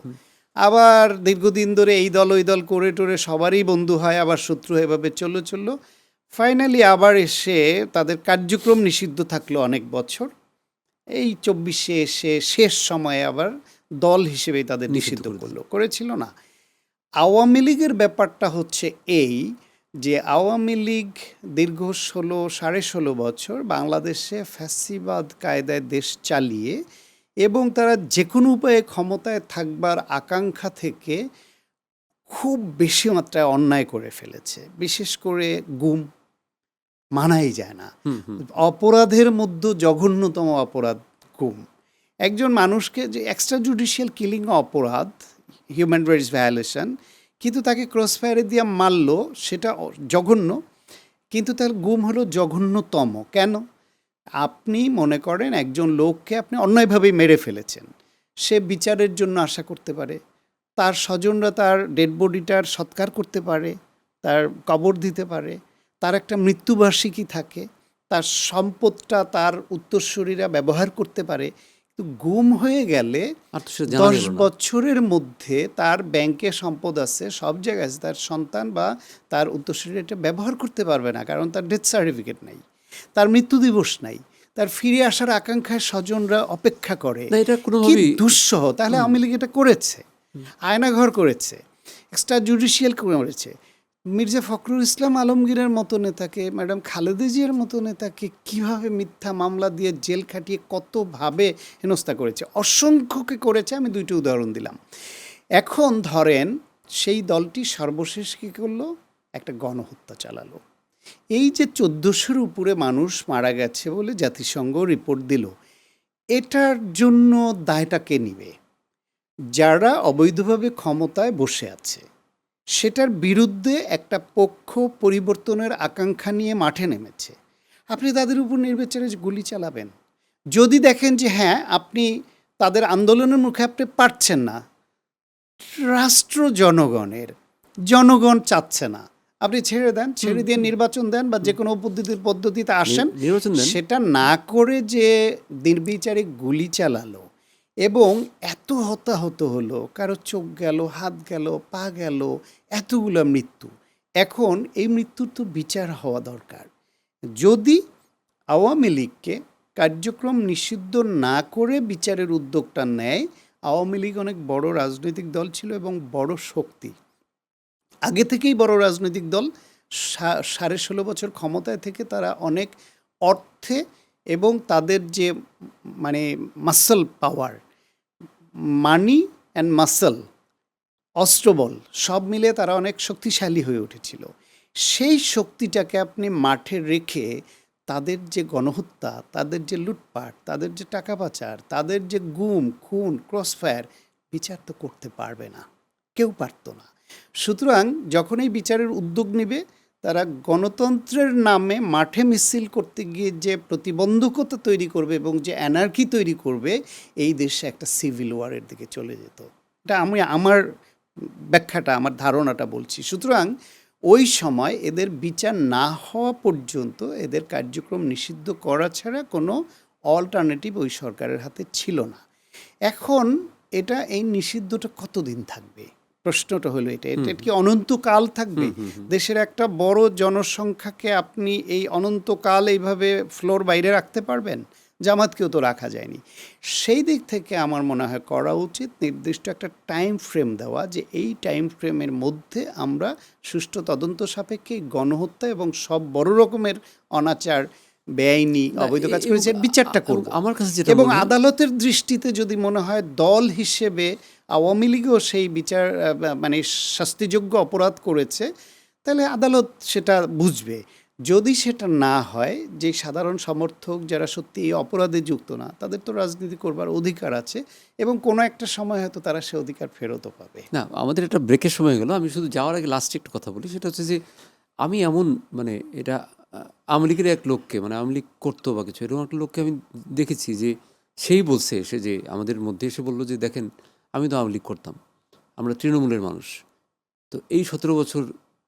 আবার দীর্ঘদিন ধরে এই দল ওই দল করে টোরে সবারই বন্ধু হয়, আবার শত্রু হয়, এভাবে চললো। ফাইনালি আবার এসে তাদের কার্যক্রম নিষিদ্ধ থাকলো অনেক বছর। এই ২৪-এ এসে শেষ সময়ে আবার দল হিসেবেই তাদের নিষিদ্ধ করেছিল না। আওয়ামী লীগের ব্যাপারটা হচ্ছে এই যে আওয়ামী লীগ দীর্ঘ ১৬ বছর বাংলাদেশে ফ্যাসিবাদ কায়দায় দেশ চালিয়ে এবং তারা যে কোনো উপায়ে ক্ষমতায় থাকবার আকাঙ্ক্ষা থেকে খুব বেশি মাত্রায় অন্যায় করে ফেলেছে। বিশেষ করে গুম মানাই যায় না। অপরাধের মধ্যে জঘন্যতম অপরাধ গুম। একজন মানুষকে যে এক্সট্রা জুডিশিয়াল কিলিং অপরাধ, হিউম্যান রাইটস ভায়োলেশন, কিন্তু তাকে ক্রসফায়ারে দিয়ে মারল, সেটা জঘন্য, কিন্তু তার গুম হলো জঘন্যতম। কেন? আপনি মনে করেন একজন লোককে আপনি অন্যায়ভাবেই মেরে ফেলেছেন, সে বিচারের জন্য আশা করতে পারে, তার স্বজনরা তার ডেড বডিটার সৎকার করতে পারে, তার কবর দিতে পারে, তার একটা মৃত্যুবার্ষিকী থাকে, তার সম্পদটা তার উত্তরসূরিরা ব্যবহার করতে পারে। কিন্তু গুম হয়ে গেলে ১০ বছরের মধ্যে তার ব্যাংকে সম্পদ আছে, সব জায়গায় আছে, তার সন্তান বা তার উত্তরসূরিরা এটা ব্যবহার করতে পারবে না, কারণ তার ডেথ সার্টিফিকেট নাই, তার মৃত্যু দিবস নাই, তার ফিরে আসার আকাঙ্ক্ষায় স্বজনরা অপেক্ষা করে। কি দুঃসহ! তাহলে আওয়ামী লীগ এটা করেছে, আয়নাঘর করেছে, এক্সট্রা জুডিশিয়াল করেছে। মির্জা ফখরুল ইসলাম আলমগীরের মতো নেতাকে, ম্যাডাম খালেদা জিয়ার মতো নেতাকে কিভাবে মিথ্যা মামলা দিয়ে জেল খাটিয়ে কতভাবে হেনস্থা করেছে, অসংখ্যকে করেছে। আমি ২টি উদাহরণ দিলাম। এখন ধরেন সেই দলটি সর্বশেষ কী করলো? একটা গণহত্যা চালালো। এই যে ১৪০০-র উপরে মানুষ মারা গেছে বলে জাতিসংঘ রিপোর্ট দিল, এটার জন্য দায়টা কে নিবে? যারা অবৈধভাবে ক্ষমতায় বসে আছে, সেটার বিরুদ্ধে একটা পক্ষ পরিবর্তনের আকাঙ্ক্ষা নিয়ে মাঠে নেমেছে। আপনি তাদের উপর নির্বিচারে গুলি চালাবেন? যদি দেখেন যে হ্যাঁ, আপনি তাদের আন্দোলনের মুখে আপনি পারছেন না, রাষ্ট্র জনগণের, জনগণ চাচ্ছে না, আপনি ছেড়ে দেন, ছেড়ে দিয়ে নির্বাচন দেন বা যে কোনো পদ্ধতিতে আসেন। সেটা না করে যে নির্বিচারে গুলি চালালো এবং এত হতাহত হলো, কারো চোখ গেল, হাত গেল, পা গেল, এতগুলো মৃত্যু। এখন এই মৃত্যুর তো বিচার হওয়া দরকার। যদি আওয়ামী লীগকে কার্যক্রম নিষিদ্ধ না করে বিচারের উদ্যোগটা নেয়, আওয়ামী লীগ অনেক বড় রাজনৈতিক দল ছিল এবং বড় শক্তি, আগে থেকেই বড় রাজনৈতিক দল। ১৬.৫ বছর ক্ষমতায় থেকে তারা অনেক অর্থে এবং তাদের যে মানে muscle power, money and muscle, অস্ত্রবল সব মিলে তারা অনেক শক্তিশালী হয়ে উঠেছিল। সেই শক্তিটাকে আপনি মাঠে রেখে তাদের যে গণহত্যা, তাদের যে লুটপাট, তাদের যে টাকা পাচার, তাদের যে গুম খুন ক্রসফায়ার, বিচার তো করতে পারবে না, কেউ পারত না। সুতরাং যখন এই বিচারের উদ্যোগ নেবে, তারা গণতন্ত্রের নামে মাঠে মিছিল করতে গিয়ে যে প্রতিবন্ধকতা তৈরি করবে এবং যে অ্যানার্কি তৈরি করবে, এই দেশে একটা সিভিল ওয়ারের দিকে চলে যেত। এটা আমি আমার ব্যাখ্যাটা, আমার ধারণাটা বলছি। সুতরাং ওই সময় এদের বিচার না হওয়া পর্যন্ত এদের কার্যক্রম নিষিদ্ধ করা ছাড়া কোনো অল্টারনেটিভ ওই সরকারের হাতে ছিল না। এখন এটা, এই নিষিদ্ধটা কতদিন থাকবে? প্রশ্নটা হলো এটা কি অনন্তকাল থাকবে? দেশের একটা বড় জনসংখ্যাকে আপনি এই অনন্তকাল এইভাবে ফ্লোর বাইরে রাখতে পারবেন? জামাতকেও তো রাখা যায়নি। সেই দিক থেকে আমার মনে হয় করা উচিত নির্দিষ্ট একটা টাইম ফ্রেম দেওয়া, যে এই টাইম ফ্রেমের মধ্যে আমরা সুষ্ঠু তদন্ত সাপেক্ষে গণহত্যা এবং সব বড় রকমের অনাচার, বেআইনি অবৈধ কাজ করেছে এর বিচারটা করব। আমার কাছে যেটা এবং মনে হয়- আদালতের দৃষ্টিতে যদি মনে হয় দল হিসেবে আওয়ামী লীগও সেই বিচার মানে শাস্তিযোগ্য অপরাধ করেছে, তাহলে আদালত সেটা বুঝবে। যদি সেটা না হয়, যে সাধারণ সমর্থক যারা সত্যি এই অপরাধে যুক্ত না, তাদের তো রাজনীতি করবার অধিকার আছে এবং কোনো একটা সময় হয়তো তারা সে অধিকার ফেরতও পাবে। না, আমাদের একটা ব্রেকের সময় গেল। আমি শুধু যাওয়ার আগে লাস্টে একটা কথা বলি, সেটা হচ্ছে যে আমি এমন মানে এটা আওয়ামী লীগের এক লোককে, মানে আওয়ামী লীগ করতো বা কিছু এরকম একটা লোককে আমি দেখেছি যে সেই বলছে এসে, যে আমাদের মধ্যে এসে বললো যে দেখেন, আমি তো আওয়ামী লীগ করতাম, আমরা তৃণমূলের মানুষ, তো এই 17 বছর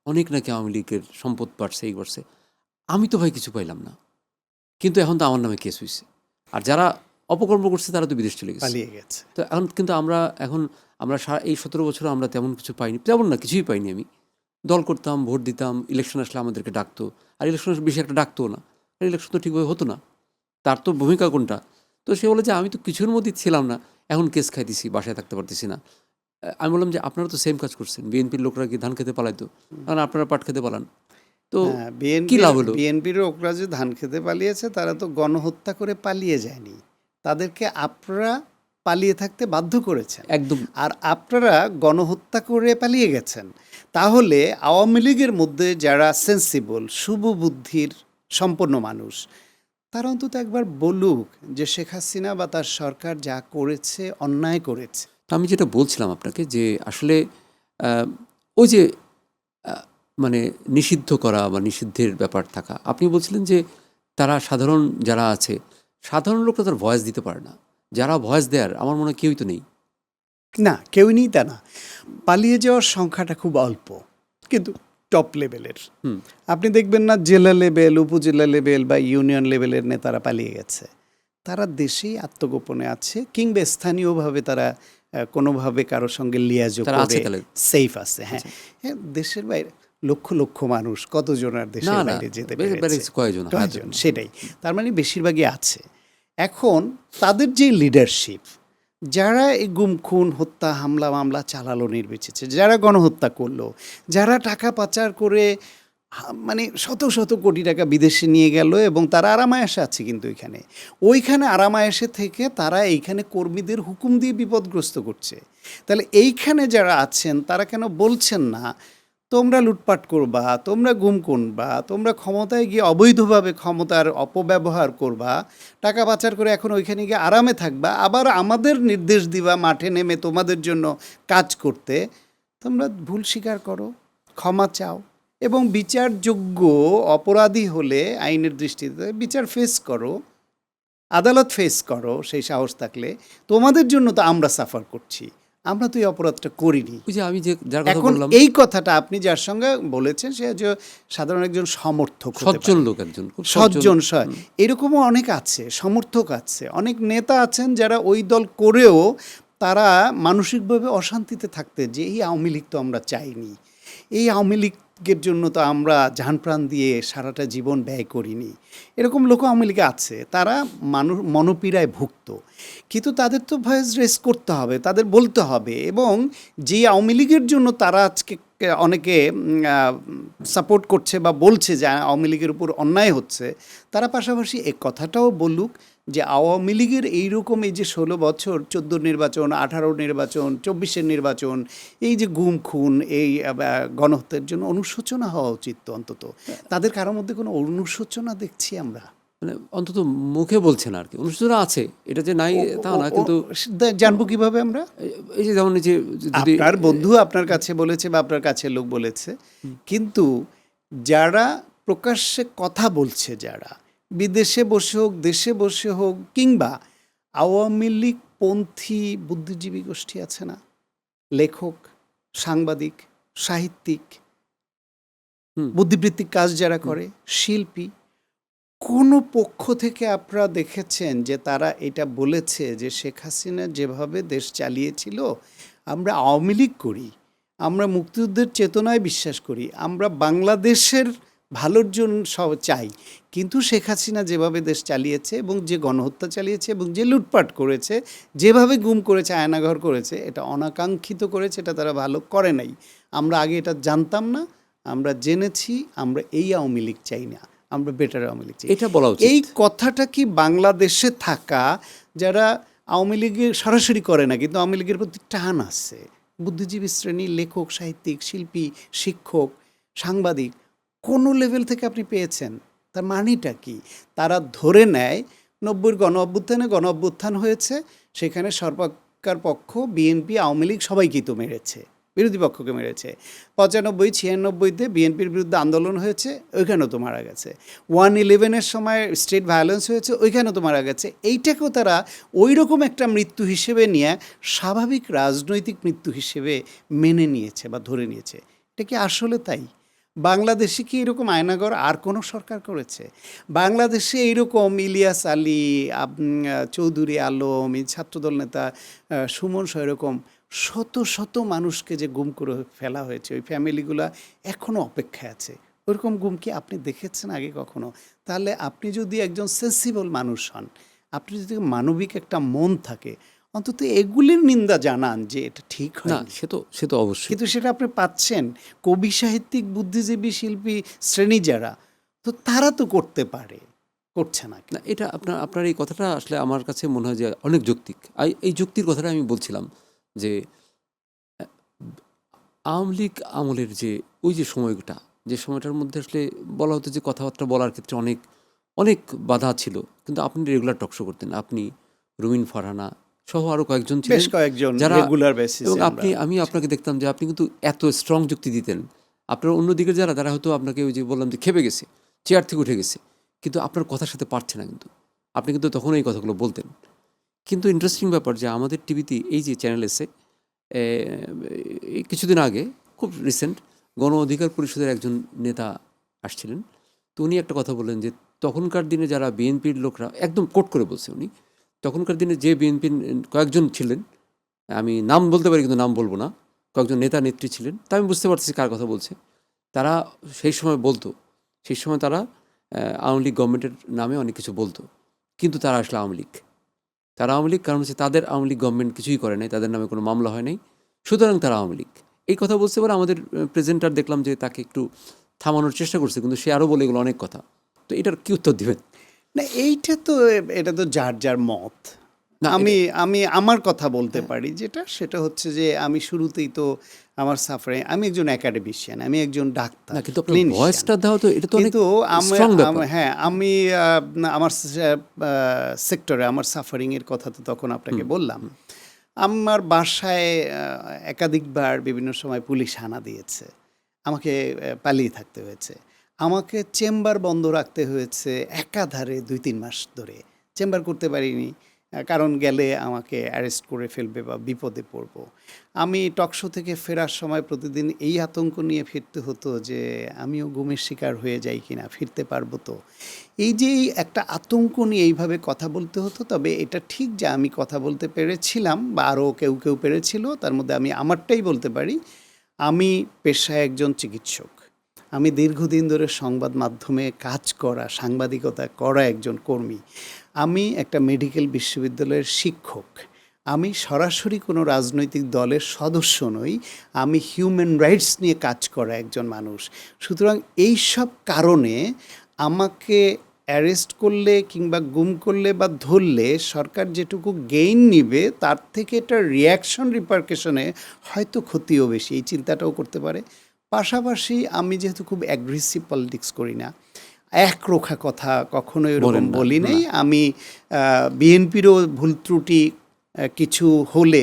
অনেক নাকি আওয়ামী লীগের সম্পদ বাড়ছে, এই বাড়ছে, আমি তো ভাই কিছু পাইলাম না, কিন্তু এখন তো আমার নামে কেস হয়েছে, আর যারা অপকর্ম করছে তারা তো বিদেশ চলে গেছে। পালিয়ে গেছে। তো এখন কিন্তু আমরা এই 17 বছর আমরা তেমন কিছু পাইনি, তেমন না, কিছুই পাইনি। আমি দল করতাম, ভোট দিতাম, ইলেকশন আসলে আমাদেরকে ডাকতো, আর ইলেকশন বেশি একটা ডাকতো না, আর ইলেকশন তো ঠিকভাবে হতো না, তার তো ভূমিকা কোনটা? তো সে বলে যে আমি তো কিছুর মধ্যেই ছিলাম না, এখন কেস খাইতেছি, বাসায় থাকতে পারতেছি না। আমি বললাম যে আপনারা তো সেম কাজ করছেন, বিএনপির লোকরা কি ধান খেতে পালাইতো, কারণ আপনারা পাট খেতে পালান, তো কি লাভ হলো? বিএনপির লোকরা যে ধান খেতে পালিয়েছে, তারা তো গণহত্যা করে পালিয়ে যায়নি, তাদেরকে আপনারা পালিয়ে থাকতে বাধ্য করেছেন, একদম। আর আপনারা গণহত্যা করে পালিয়ে গেছেন। তাহলে আওয়ামী লীগের মধ্যে যারা সেন্সিবল, শুভ বুদ্ধির সম্পন্ন মানুষ, তারা অন্তত একবার বলুক যে শেখ হাসিনা বা তার সরকার যা করেছে অন্যায় করেছে। তো আমি যেটা বলছিলাম আপনাকে, যে আসলে ওই যে মানে নিষিদ্ধ করা বা নিষিদ্ধের ব্যাপার থাকা, আপনি বলছিলেন যে তারা সাধারণ যারা আছে, সাধারণ লোকরা তার ভয়েস দিতে পারে না, যারা ভয়েস দেয়ার আমার মনে হয় কেউই তো নেই। না, কেউই নেই তা না, পালিয়ে যাওয়ার সংখ্যাটা খুব অল্প, কিন্তু টপ লেভেলের। আপনি দেখবেন না জেলা লেভেল, উপজেলা লেভেল বা ইউনিয়ন লেভেলের নেতারা পালিয়ে গেছে, তারা দেশেই আত্মগোপনে আছে, কিংবা স্থানীয়ভাবে তারা কোনোভাবে কারোর সঙ্গে লিয়াজো তারা আছে করে তাহলে? সেফ আছে। হ্যাঁ, হ্যাঁ, দেশের বাইরে লক্ষ লক্ষ মানুষ, কতজন আর দেশের না, বাইরে যেতে বেড়েছে পেরেছে? কয়জন? কয়জন? সেটাই, তার মানে বেশিরভাগই আছে। এখন তাদের যে লিডারশিপ, যারা এই গুম খুন হত্যা হামলা মামলা চালালো নির্বিচারে, যারা গণহত্যা করলো, যারা টাকা পাচার করে মানে শত শত কোটি টাকা বিদেশে নিয়ে গেল, এবং তারা আরামায়েশে আছে, কিন্তু ওইখানে আরামায়েশে থেকে তারা এইখানে কর্মীদের হুকুম দিয়ে বিপদগ্রস্ত করছে। তাহলে এইখানে যারা আছেন তারা কেন বলছেন না তোমরা লুটপাট করবা, তোমরা গুম করবা, তোমরা ক্ষমতায় গিয়ে অবৈধভাবে ক্ষমতার অপব্যবহার করবা, টাকা পাচার করে এখন ওইখানে গিয়ে আরামে থাকবা, আবার আমাদের নির্দেশ দিবা মাঠে নেমে তোমাদের জন্য কাজ করতে? তোমরা ভুল স্বীকার করো, ক্ষমা চাও, এবং বিচারযোগ্য অপরাধী হলে আইনের দৃষ্টিতে বিচার ফেস করো, আদালত ফেস করো, সেই সাহস থাকলে। তোমাদের জন্য তো আমরা সাফার করছি, আমরা তো এই অপরাধটা করিনি। ওই যে আমি যে যার কথা এখন বললাম, এই কথাটা আপনি যার সঙ্গে বলেছেন, সে যে সাধারণ একজন সমর্থক হতে সজ্জন পারে, লোক, একজন খুব সজ্জন, এরকমও অনেক আছে, সমর্থক আছে, অনেক নেতা আছেন যারা ওই দল করেও তারা মানসিকভাবে অশান্তিতে থাকতে, যে এই আওয়ামী লীগ তো আমরা চাইনি, এই আওয়ামী লীগের জন্য তো আমরা জান প্রাণ দিয়ে সারাটা জীবন ব্যয় করিনি, এরকম লোক আওয়ামী লীগে আছে। তারা মনোপীড়ায় ভুক্ত, কিন্তু তাদের তো ভয়েস রেস করতে হবে, তাদের বলতে হবে। এবং যে আওয়ামী লীগের জন্য তারা আজকে অনেকে সাপোর্ট করছে বা বলছে যে আওয়ামী লীগের উপর অন্যায় হচ্ছে, তারা পাশাপাশি এ কথাটাও বলুক যে আওয়ামী লীগের এইরকম এই যে 16 বছর, 14 নির্বাচন, 18 নির্বাচন, 24-এর নির্বাচন, এই যে গুম খুন, এই গণহত্যার জন্য অনুশোচনা হওয়া উচিত। তো অন্তত তাদের কারোর মধ্যে কোনো অনুশোচনা দেখছি আমরা, মানে অন্তত মুখে বলছে না আর কি, অনুশোচনা আছে, এটা যে নাই তা না, কিন্তু জানবো কিভাবে আমরা? এই যে যেমন যে যদি আপনার বন্ধু আপনার কাছে বলেছে বা আপনার কাছে লোক বলেছে, কিন্তু যারা প্রকাশ্যে কথা বলছে, যারা বিদেশে বসে হোক, দেশে বসে হোক, কিংবা আওয়ামী লীগ পন্থী বুদ্ধিজীবী গোষ্ঠী আছে না, লেখক, সাংবাদিক, সাহিত্যিক, বুদ্ধিবৃত্তিক কাজ যারা করে, শিল্পী, কোনো পক্ষ থেকে আপনারা দেখেছেন যে তারা এটা বলেছে যে শেখ হাসিনা যেভাবে দেশ চালিয়েছিল, আমরা আওয়ামী লীগ করি, আমরা মুক্তিযুদ্ধের চেতনায় বিশ্বাস করি, আমরা বাংলাদেশের ভালোর জন্য সব চাই, কিন্তু শেখ হাসিনা যেভাবে দেশ চালিয়েছে এবং যে গণহত্যা চালিয়েছে এবং যে লুটপাট করেছে, যেভাবে গুম করেছে, আয়নাঘর করেছে, এটা অনাকাঙ্ক্ষিত করেছে, এটা তারা ভালো করে নাই। আমরা আগে এটা জানতাম না, আমরা জেনেছি, আমরা এই আওয়ামী লীগ চাই না, আমরা বেটার আওয়ামী লীগ চাই। এটা বলা উচিত। এই কথাটা কি বাংলাদেশে থাকা যারা আওয়ামী লীগের সরাসরি করে না কিন্তু আওয়ামী লীগের প্রতি টান আছে, বুদ্ধিজীবী শ্রেণী, লেখক, সাহিত্যিক, শিল্পী, শিক্ষক, সাংবাদিক, কোনো লেভেল থেকে আপনি পেয়েছেন? তার মানেটা কি? তারা ধরে নেয় 90-র গণ অভ্যুত্থান হয়েছে, সেখানে সরকার পক্ষ, বিএনপি, আওয়ামী লীগ সবাইকেই তো মেরেছে, বিরোধী পক্ষকে মেরেছে। 95-96-তে বিএনপির বিরুদ্ধে আন্দোলন হয়েছে, ওইখানেও তো মারা গেছে। 1/11-এর সময় স্টেট ভায়োলেন্স হয়েছে, ওইখানেও তো মারা গেছে। এইটাকেও তারা ওই রকম একটা মৃত্যু হিসেবে নিয়ে স্বাভাবিক রাজনৈতিক মৃত্যু হিসেবে মেনে নিয়েছে বা ধরে নিয়েছে। এটা কি আসলে তাই? বাংলাদেশে কি এরকম আয়নাঘর আর কোনো সরকার করেছে? বাংলাদেশে এইরকম ইলিয়াস আলী, চৌধুরী আলম, এই ছাত্রদল নেতা সুমন সহ এরকম শত শত মানুষকে যে গুম করে ফেলা হয়েছে, ওই ফ্যামিলিগুলা এখনও অপেক্ষায় আছে। ওরকম গুম কি আপনি দেখেছেন আগে কখনো? তাহলে আপনি যদি একজন সেন্সিবল মানুষ হন, আপনি যদি মানবিক একটা মন থাকে, অন্তত এগুলির নিন্দা জানান যে এটা ঠিক হয় না, সে তো অবশ্যই। কিন্তু সেটা আপনি পাচ্ছেন কবি, সাহিত্যিক, বুদ্ধিজীবী, শিল্পী শ্রেণী যারা, তো তারা তো করতে পারে, করছে না কেন? না, এটা আপনার এই কথাটা আসলে আমার কাছে মনে হয় যে অনেক যৌক্তিক। এই যুক্তির কথাটা আমি বলছিলাম যে আওয়ামী লীগ আমলের যে ওই যে সময়টা, যে সময়টার মধ্যে আসলে বলা হতো যে কথাবার্তা বলার ক্ষেত্রে অনেক অনেক বাধা ছিল, কিন্তু আপনি রেগুলার টকশো করতেন, আপনি, রুমিন ফারহানা সহ আরও কয়েকজন বেশ ছিলেন কয়েকজন যারা, রেগুলার বেসিসে এবং আমরা আমি আপনাকে দেখতাম যে আপনি কিন্তু এত স্ট্রং যুক্তি দিতেন। আপনার অন্যদিকে যারা, তারা হয়তো আপনাকে ওই যে বললাম যে খেপে গেছে, চেয়ার থেকে উঠে গেছে, কিন্তু আপনার কথার সাথে পারছে না, কিন্তু আপনি কিন্তু তখন এই কথাগুলো বলতেন। কিন্তু ইন্টারেস্টিং ব্যাপার যে আমাদের টিভিতে এই যে চ্যানেল এসে এই কিছুদিন আগে, খুব রিসেন্ট, গণ অধিকার পরিষদের একজন নেতা আসছিলেন, তো উনি একটা কথা বললেন যে তখনকার দিনে যারা বিএনপির লোকরা, একদম কোট করে বলছে উনি, তখনকার দিনে যে বিএনপির কয়েকজন ছিলেন, আমি নাম বলতে পারি কিন্তু নাম বলবো না, কয়েকজন নেতা নেত্রী ছিলেন, তা আমি বুঝতে পারছি কার কথা বলছে। তারা সেই সময় বলতো, সেই সময় তারা আওয়ামী লীগ গভর্নমেন্টের নামে অনেক কিছু বলতো, কিন্তু তারা আসলে আওয়ামী লীগ। তারা আওয়ামী লীগ কারণ হচ্ছে তাদের আওয়ামী লীগ গভর্নমেন্ট কিছুই করে নাই, তাদের নামে কোনো মামলা হয় নাই, সুতরাং তারা আওয়ামী লীগ। এই কথা বলতে পারে আমাদের প্রেজেন্টার দেখলাম যে তাকে একটু থামানোর চেষ্টা করছে, কিন্তু সে আরও বলে এগুলো অনেক কথা। তো এটার কি উত্তর দিবেন? না, এটা তো যার যার মত। না, আমি আমি আমার কথা বলতে পারি যেটা, সেটা হচ্ছে যে আমি শুরুতেই তো আমার সাফারে, আমি একজন একাডেমিশিয়ান, আমি একজন ডাক্তার, না, কিন্তু আপনার clinician। ভয়েসটা দেওয়া তো এটা তো অনেক কিন্তু স্ট্রং ব্যাপার। হ্যাঁ, আমি আমার সেক্টরে আমার সাফারিংয়ের কথা তো তখন আপনাকে বললাম। আমার বাসায় একাধিকবার বিভিন্ন সময় পুলিশ হানা দিয়েছে, আমাকে পালিয়ে থাকতে হয়েছে, আমাকে চেম্বার বন্ধ রাখতে হয়েছে একাধারে 2-3 মাস ধরে, চেম্বার করতে পারিনি, কারণ গেলে আমাকে অ্যারেস্ট করে ফেলবে বা বিপদে পড়ব। আমি টকশো থেকে ফেরার সময় প্রতিদিন এই আতঙ্ক নিয়ে ফিরতে হতো যে আমিও গুমের শিকার হয়ে যাই কিনা, ফিরতে পারবো তো। এই যে একটা আতঙ্ক নিয়ে এইভাবে কথা বলতে হতো। তবে এটা ঠিক যে আমি কথা বলতে পেরেছিলাম, বা আরও কেউ কেউ পেরেছিল, তার মধ্যে আমি আমারটাই বলতে পারি। আমি পেশায় একজন চিকিৎসক, আমি দীর্ঘদিন ধরে সংবাদ মাধ্যমে কাজ করা, সাংবাদিকতা করা একজন কর্মী, আমি একটা মেডিকেল বিশ্ববিদ্যালয়ের শিক্ষক, আমি সরাসরি কোনো রাজনৈতিক দলের সদস্য নই, আমি হিউম্যান রাইটস নিয়ে কাজ করা একজন মানুষ। সুতরাং এই সব কারণে আমাকে অ্যারেস্ট করলে কিংবা গুম করলে বা ধরলে সরকার যেটুকু গেইন নিবে, তার থেকে এটা রিয়াকশন, রিপারকেশনে হয়তো ক্ষতিও বেশি, এই চিন্তাটাও করতে পারে। পাশাপাশি আমি যেহেতু খুব অ্যাগ্রেসিভ পলিটিক্স করি না, একরোখা কথা কখনো এরকম বলি নাই। আমি বিএনপিরও ভুল ত্রুটি কিছু হলে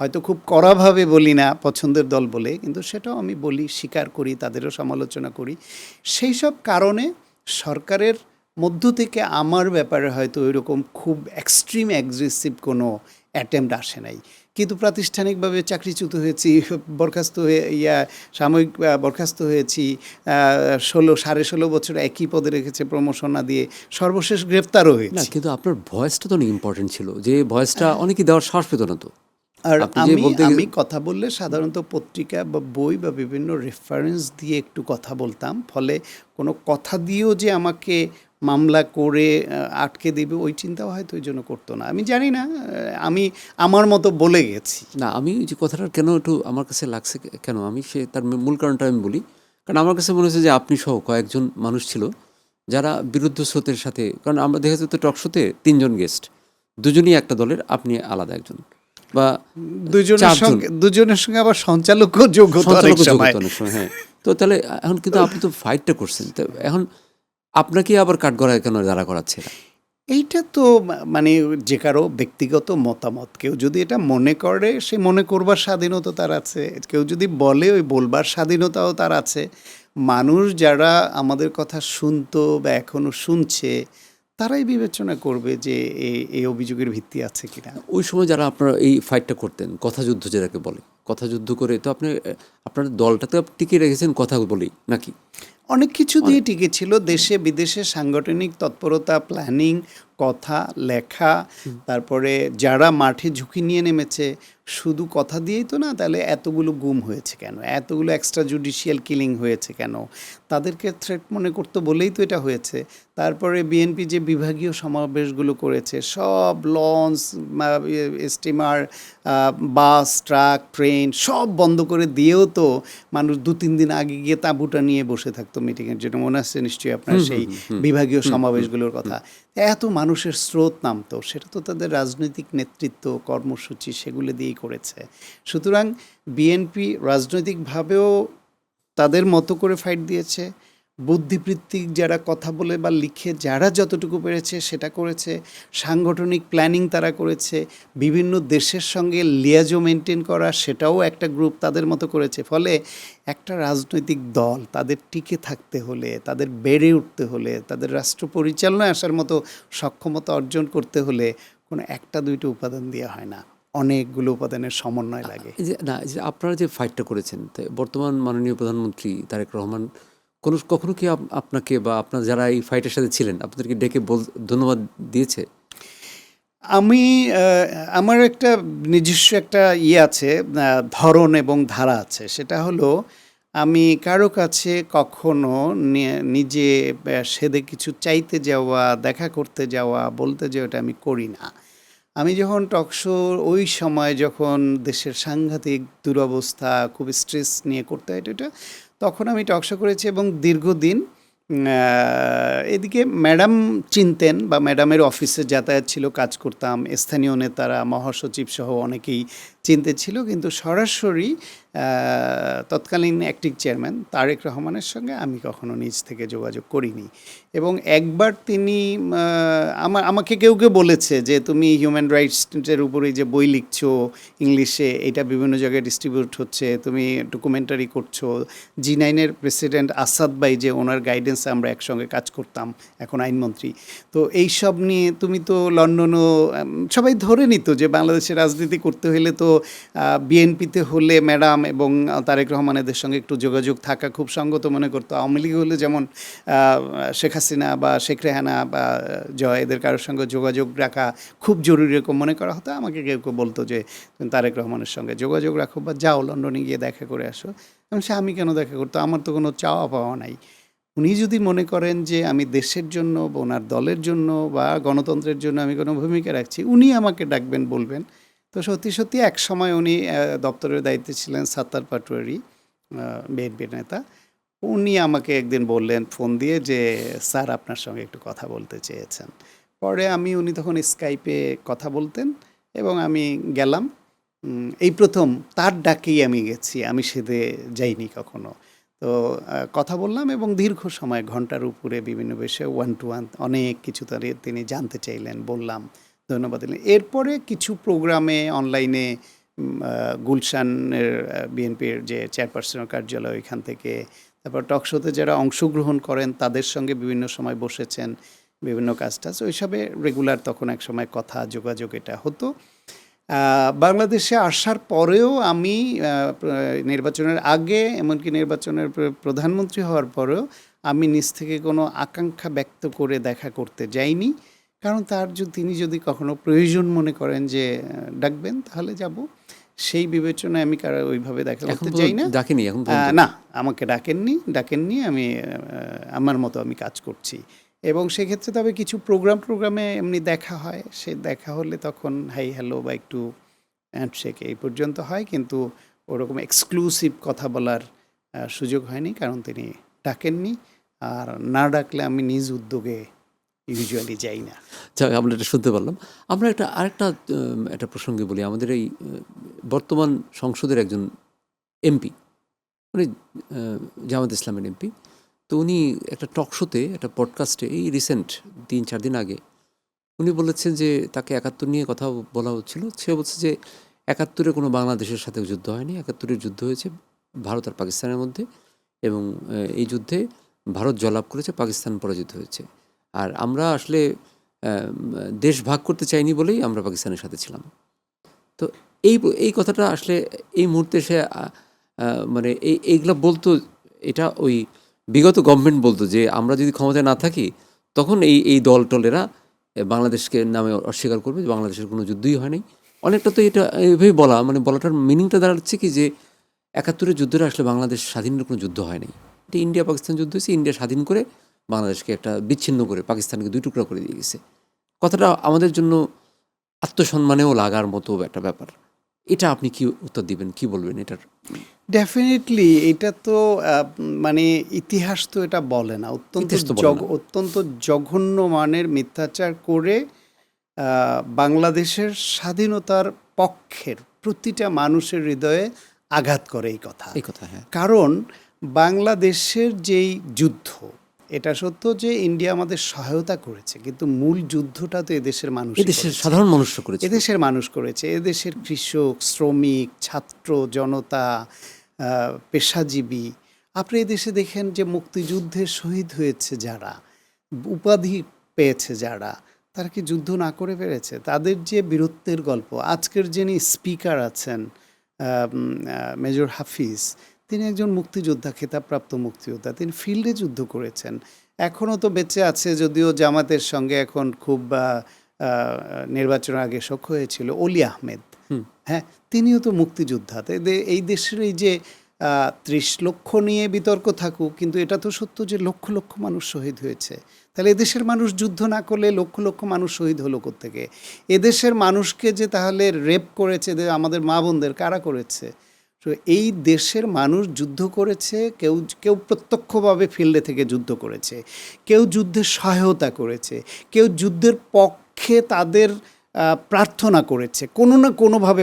হয়তো খুব কড়াভাবে বলি না, পছন্দের দল বলে, কিন্তু সেটাও আমি বলি, স্বীকার করি, তাদেরও সমালোচনা করি। সেই সব কারণে সরকারের মধ্য থেকে আমার ব্যাপারে হয়তো এরকম খুব এক্সট্রিম অ্যাগ্রেসিভ কোনো অ্যাটেম্প্ট আসে নাই। কিন্তু প্রাতিষ্ঠানিকভাবে চাকরিচ্যুত হয়েছি, বরখাস্ত হয়ে সাময়িক বরখাস্ত হয়েছি, 16.5 বছর একই পদে রেখেছে, প্রমোশন না দিয়ে, সর্বশেষ গ্রেফতারও না, হয়েছি। কিন্তু আপনার ভয়েসটা তো অনেক ইম্পর্টেন্ট ছিল, যে ভয়েসটা অনেকেই দেওয়ার সাহস পেত না তো। আর আপনি যে আমি বলতে আমি কথা বললে সাধারণত পত্রিকা বা বই বা বিভিন্ন রেফারেন্স দিয়ে একটু কথা বলতাম, ফলে কোনো কথা দিয়েও যে আমাকে মামলা করে আটকে দিবে ওই চিন্তাও হয়তো ওই জন্য করতো না, আমি জানি না। আমি আমার মতো বলে গেছি। না, আমি যে কথাটা কেন একটু আমার কাছে লাগছে কেন, আমি তার মূল কারণটা আমি বলি। কারণ আমার কাছে মনে হচ্ছে যে আপনি সহ কয়েকজন মানুষ ছিল যারা বিরুদ্ধ স্রোতের সাথে, কারণ আমরা দেখা যেত টক শোতে 3 জন গেস্ট, দুজনই একটা দলের, আপনি আলাদা একজন, বা চারজন দুজনের সঙ্গে আবার সঞ্চালকও যোগ হতো অনেক সঞ্চালকও যোগ সময়। হতো অনেক সময়। হ্যাঁ, তো তাহলে এখন কিন্তু আপনি তো ফাইটটা করছেন, তো এখন আপনাকে আবার কাঠগড়ায় কেন দাঁড়া করাচ্ছে এরা? এইটা তো মানে যে কারো ব্যক্তিগত মতামত, কেউ যদি এটা মনে করে সে মনে করবার স্বাধীনতা তার আছে, কেউ যদি বলে ওই বলবার স্বাধীনতাও তার আছে। মানুষ যারা আমাদের কথা শুনতো বা এখনো শুনছে তারাই বিবেচনা করবে যে এই অভিযোগের ভিত্তি আছে কিনা। ওই সময় যারা আপনারা এই ফাইটটা করতেন, কথা যুদ্ধ যেটাকে বলে, কথা যুদ্ধ করে তো আপনি আপনার দলটাতে টিকিয়ে রেখেছেন কথা বলেই নাকি? অনেক কিছু দিয়ে টিকে ছিল, দেশে বিদেশে সাংগঠনিক তৎপরতা, প্ল্যানিং, কথা লেখা, তারপরে যারা মাঠে ঝুঁকি নিয়ে নেমেছে, শুধু কথা দিয়েই তো না, তাহলে এতগুলো গুম হয়েছে কেন, এতগুলো এক্সট্রা জুডিশিয়াল কিলিং হয়েছে কেন, তাদেরকে থ্রেট মনে করতো বলেই তো এটা হয়েছে। তারপরে বিএনপি যে বিভাগীয় সমাবেশগুলো করেছে, সব লঞ্চ, স্টিমার, বাস, ট্রাক, ট্রেন সব বন্ধ করে দিয়েও তো মানুষ 2-3 দিন আগে গিয়ে তাঁবুটা নিয়ে বসে থাকতো মিটিংয়ের জন্য। মনে আছে নিশ্চয়ই আপনার সেই বিভাগীয় সমাবেশগুলোর কথা। এত মানুষের স্রোত নামতো, সেটা তো তাদের রাজনৈতিক নেতৃত্ব, কর্মসূচি সেগুলো দিয়েই করেছে। সুতরাং বিএনপি রাজনৈতিকভাবেও তাদের মতো করে ফাইট দিয়েছে, বুদ্ধিবৃত্তিক যারা কথা বলে বা লিখে যারা যতটুকু পেরেছে সেটা করেছে, সাংগঠনিক প্ল্যানিং তারা করেছে, বিভিন্ন দেশের সঙ্গে লিয়াজো মেনটেন করা সেটাও একটা গ্রুপ তাদের মতো করেছে। ফলে একটা রাজনৈতিক দল তাদের টিকে থাকতে হলে, তাদের বেড়ে উঠতে হলে, তাদের রাষ্ট্র পরিচালনায় আসার মতো সক্ষমতা অর্জন করতে হলে কোনো একটা দুইটা উপাদান দেওয়া হয় না, অনেকগুলো উপাদানের সমন্বয় লাগে। এই যে না, এই যে আপনারা যে ফাইটটা করেছেন, তো বর্তমান মাননীয় প্রধানমন্ত্রী তারেক রহমান কখনো কি আপনাকে বা আপনার যারা এই ফাইটের সাথে ছিলেন আপনাদেরকে ডেকে ধন্যবাদ দিয়েছে? আমি আমার একটা নিজস্ব একটা আছে, ধরন এবং ধারা আছে। সেটা হলো আমি কারো কাছে কখনো নিজে সেদে কিছু চাইতে যাওয়া, দেখা করতে যাওয়া, বলতে যাওয়া এটা আমি করি না। আমি যখন টকশো ওই সময় যখন দেশের সাংঘাতিক দুরবস্থা, খুব স্ট্রেস নিয়ে করতে হয় এটা, তখন আমি টকশো করেছি এবং দীর্ঘদিন এদিকে ম্যাডাম চিনতেন বা ম্যাডামের অফিসে যাতায়াত ছিল, কাজ করতাম, স্থানীয় নেতারা, মহাসচিব সহ অনেকেই চিনতে ছিল, কিন্তু সরাসরি তৎকালীন অ্যাক্টিং চেয়ারম্যান তারেক রহমানের সঙ্গে আমি কখনো নিজ থেকে যোগাযোগ করিনি। এবং একবার তিনি আমাকে কেউ বলেছে যে তুমি হিউম্যান রাইটসের উপরে যে বই লিখছো ইংলিশে, এটা বিভিন্ন জায়গায় ডিস্ট্রিবিউট হচ্ছে, তুমি ডকুমেন্টারি করছো, G9-এর প্রেসিডেন্ট আসাদ ভাই যে ওনার গাইডেন্সে আমরা একসঙ্গে কাজ করতাম, এখন আইনমন্ত্রী, তো এইসব নিয়ে তুমি তো লন্ডনও, সবাই ধরে নিত যে বাংলাদেশে রাজনীতি করতে হলে তো বিএনপিতে হলে ম্যাডাম এবং তারেক রহমান এদের সঙ্গে একটু যোগাযোগ থাকা খুব সঙ্গত মনে করতো। আওয়ামী লীগ হলে যেমন শেখ হাসিনা বা শেখ রেহানা বা জয় এদের কারোর সঙ্গে যোগাযোগ রাখা খুব জরুরি এরকম মনে করা হতো। আমাকে কেউ বলতো যে তুমি তারেক রহমানের সঙ্গে যোগাযোগ রাখো বা যাও লন্ডনে গিয়ে দেখা করে আসো। সে আমি কেন দেখা করতো, আমার তো কোনো চাওয়া পাওয়া নাই। উনি যদি মনে করেন যে আমি দেশের জন্য বা ওনার দলের জন্য বা গণতন্ত্রের জন্য আমি কোনো ভূমিকা রাখছি, উনি আমাকে ডাকবেন, বলবেন। তো সত্যি এক সময় উনি দপ্তরের দায়িত্বে ছিলেন, সাত্তার পাটোয়ারি, বিএনপির নেতা। উনি আমাকে একদিন বললেন ফোন দিয়ে যে স্যার আপনার সঙ্গে একটু কথা বলতে চেয়েছেন। পরে উনি তখন স্কাইপে কথা বলতেন এবং আমি গেলাম। এই প্রথম তার ডাকেই আমি গেছি, আমি সেদে যাইনি কখনো। তো কথা বললাম এবং দীর্ঘ সময়, ঘন্টার উপরে বিভিন্ন বিষয়ে 1 to 1 অনেক কিছু তিনি জানতে চাইলেন, বললাম, ধন্যবাদ দিলেন। এরপরে কিছু প্রোগ্রামে অনলাইনে গুলশানের বিএনপির যে চেয়ারপারসনের কার্যালয়, ওইখান থেকে, তারপর টকশোতে যারা অংশগ্রহণ করেন তাদের সঙ্গে বিভিন্ন সময় বসেছেন, বিভিন্ন কাজ টাজ ওইসবে রেগুলার তখন এক সময় কথা যোগাযোগ এটা হতো। বাংলাদেশে আসার পরেও আমি নির্বাচনের আগে, এমনকি নির্বাচনের প্রধানমন্ত্রী হওয়ার পরেও আমি নিজ থেকে কোনো আকাঙ্ক্ষা ব্যক্ত করে দেখা করতে যাইনি। কারণ তিনি যদি কখনো প্রয়োজন মনে করেন যে ডাকবেন, তাহলে যাব। সেই বিবেচনায় আমি ওইভাবে দেখা এখন করতে চাই না। ডাকেনি এখন পর্যন্ত? না, আমাকে ডাকেননি। আমি আমার মতো আমি কাজ করছি। এবং সেক্ষেত্রে তবে কিছু প্রোগ্রামে এমনি দেখা হয়। সে দেখা হলে তখন হাই হ্যালো বা একটু হ্যান্ডশেক এই পর্যন্ত হয়, কিন্তু ওরকম এক্সক্লুসিভ কথা বলার সুযোগ হয়নি, কারণ তিনি ডাকেননি। আর না ডাকলে আমি নিজ উদ্যোগে ইউজুয়ালি যাই না। যাক, আমরা এটা শুনতে পারলাম। আমরা আরেকটা একটা প্রসঙ্গে বলি। আমাদের এই বর্তমান সংসদের একজন এমপি, মানে জামায়াত ইসলামের এমপি, তো উনি একটা টক শোতে, একটা পডকাস্টে এই রিসেন্ট 3-4 দিন আগে উনি বলেছেন যে তাকে 71 নিয়ে কথা বলা হচ্ছিল। সে বলছে যে 71-এ কোনো বাংলাদেশের সাথে যুদ্ধ হয়নি, 71-এর যুদ্ধ হয়েছে ভারত আর পাকিস্তানের মধ্যে, এবং এই যুদ্ধে ভারত জয়লাভ করেছে, পাকিস্তান পরাজিত হয়েছে। আর আমরা আসলে দেশ ভাগ করতে চাইনি বলেই আমরা পাকিস্তানের সাথে ছিলাম। তো এই কথাটা আসলে এই মুহূর্তে সে মানে এইগুলো বলতো, এটা ওই বিগত গভর্নমেন্ট বলতো যে আমরা যদি ক্ষমতায় না থাকি তখন এই দল টলেরা বাংলাদেশকে নামে অস্বীকার করবে যে বাংলাদেশের কোনো যুদ্ধই হয়নি। অনেকটা তো এটা এইভাবেই বলা, মানে বলাটার মিনিংটা দাঁড়াচ্ছে কি যে 71-এর যুদ্ধটা আসলে বাংলাদেশ স্বাধীনের কোনো যুদ্ধ হয়নি। এটা ইন্ডিয়া পাকিস্তান যুদ্ধ হয়েছে, ইন্ডিয়া স্বাধীন করে বাংলাদেশকে একটা বিচ্ছিন্ন করে পাকিস্তানকে 2 টুকরা করে দিয়ে গেছে। কথাটা আমাদের জন্য আত্মসম্মানেও লাগার মতো একটা ব্যাপার। এটা আপনি কি উত্তর দিবেন, কি বলবেন এটার? ডেফিনেটলি এটা তো মানে ইতিহাস তো এটা বলে না। ইতিহাস তো বলে না। অত্যন্ত জঘন্য মানের মিথ্যাচার করে বাংলাদেশের স্বাধীনতার পক্ষের প্রতিটা মানুষের হৃদয়ে আঘাত করে এই কথা। হ্যাঁ। কারণ বাংলাদেশের যেই যুদ্ধ, এটা সত্য যে ইন্ডিয়া আমাদের সহায়তা করেছে, কিন্তু মূল যুদ্ধটা তো এদেশের মানুষ, এদেশের সাধারণ মানুষরা করেছে। এদেশের মানুষ করেছে। এদেশের কৃষক, শ্রমিক, ছাত্র জনতা, পেশাজীবী। আপনি এদেশে দেখেন যে মুক্তিযুদ্ধে শহীদ হয়েছে যারা, উপাধি পেয়েছে যারা, তারা কি যুদ্ধ না করে পেরেছে? তাদের যে বীরত্বের গল্প, আজকের যিনি স্পিকার আছেন মেজর হাফিজ, তিনি একজন মুক্তিযোদ্ধা, খেতাবপ্রাপ্ত মুক্তিযোদ্ধা। তিনি ফিল্ডে যুদ্ধ করেছেন, এখনও তো বেঁচে আছে, যদিও জামাতের সঙ্গে এখন খুব নির্বাচনের আগে সখ্য হয়েছিল, অলি আহমেদ। হ্যাঁ, তিনিও তো মুক্তিযোদ্ধা। এই দেশের এই যে 30 লক্ষ নিয়ে বিতর্ক থাকুক, কিন্তু এটা তো সত্য যে লক্ষ লক্ষ মানুষ শহীদ হয়েছে। তাহলে এদেশের মানুষ যুদ্ধ না করলে লক্ষ লক্ষ মানুষ শহীদ হলো কোত্থেকে? এদেশের মানুষকে যে তাহলে রেপ করেছে আমাদের মা বোনদের, কারা করেছে? তো এই দেশের মানুষ যুদ্ধ করেছে, কেউ প্রত্যক্ষভাবে ফিল্ডে থেকে যুদ্ধ করেছে, কেউ যুদ্ধের সহায়তা করেছে, কেউ যুদ্ধের পক্ষে তাদের প্রার্থনা করেছে, কোনো না কোনোভাবে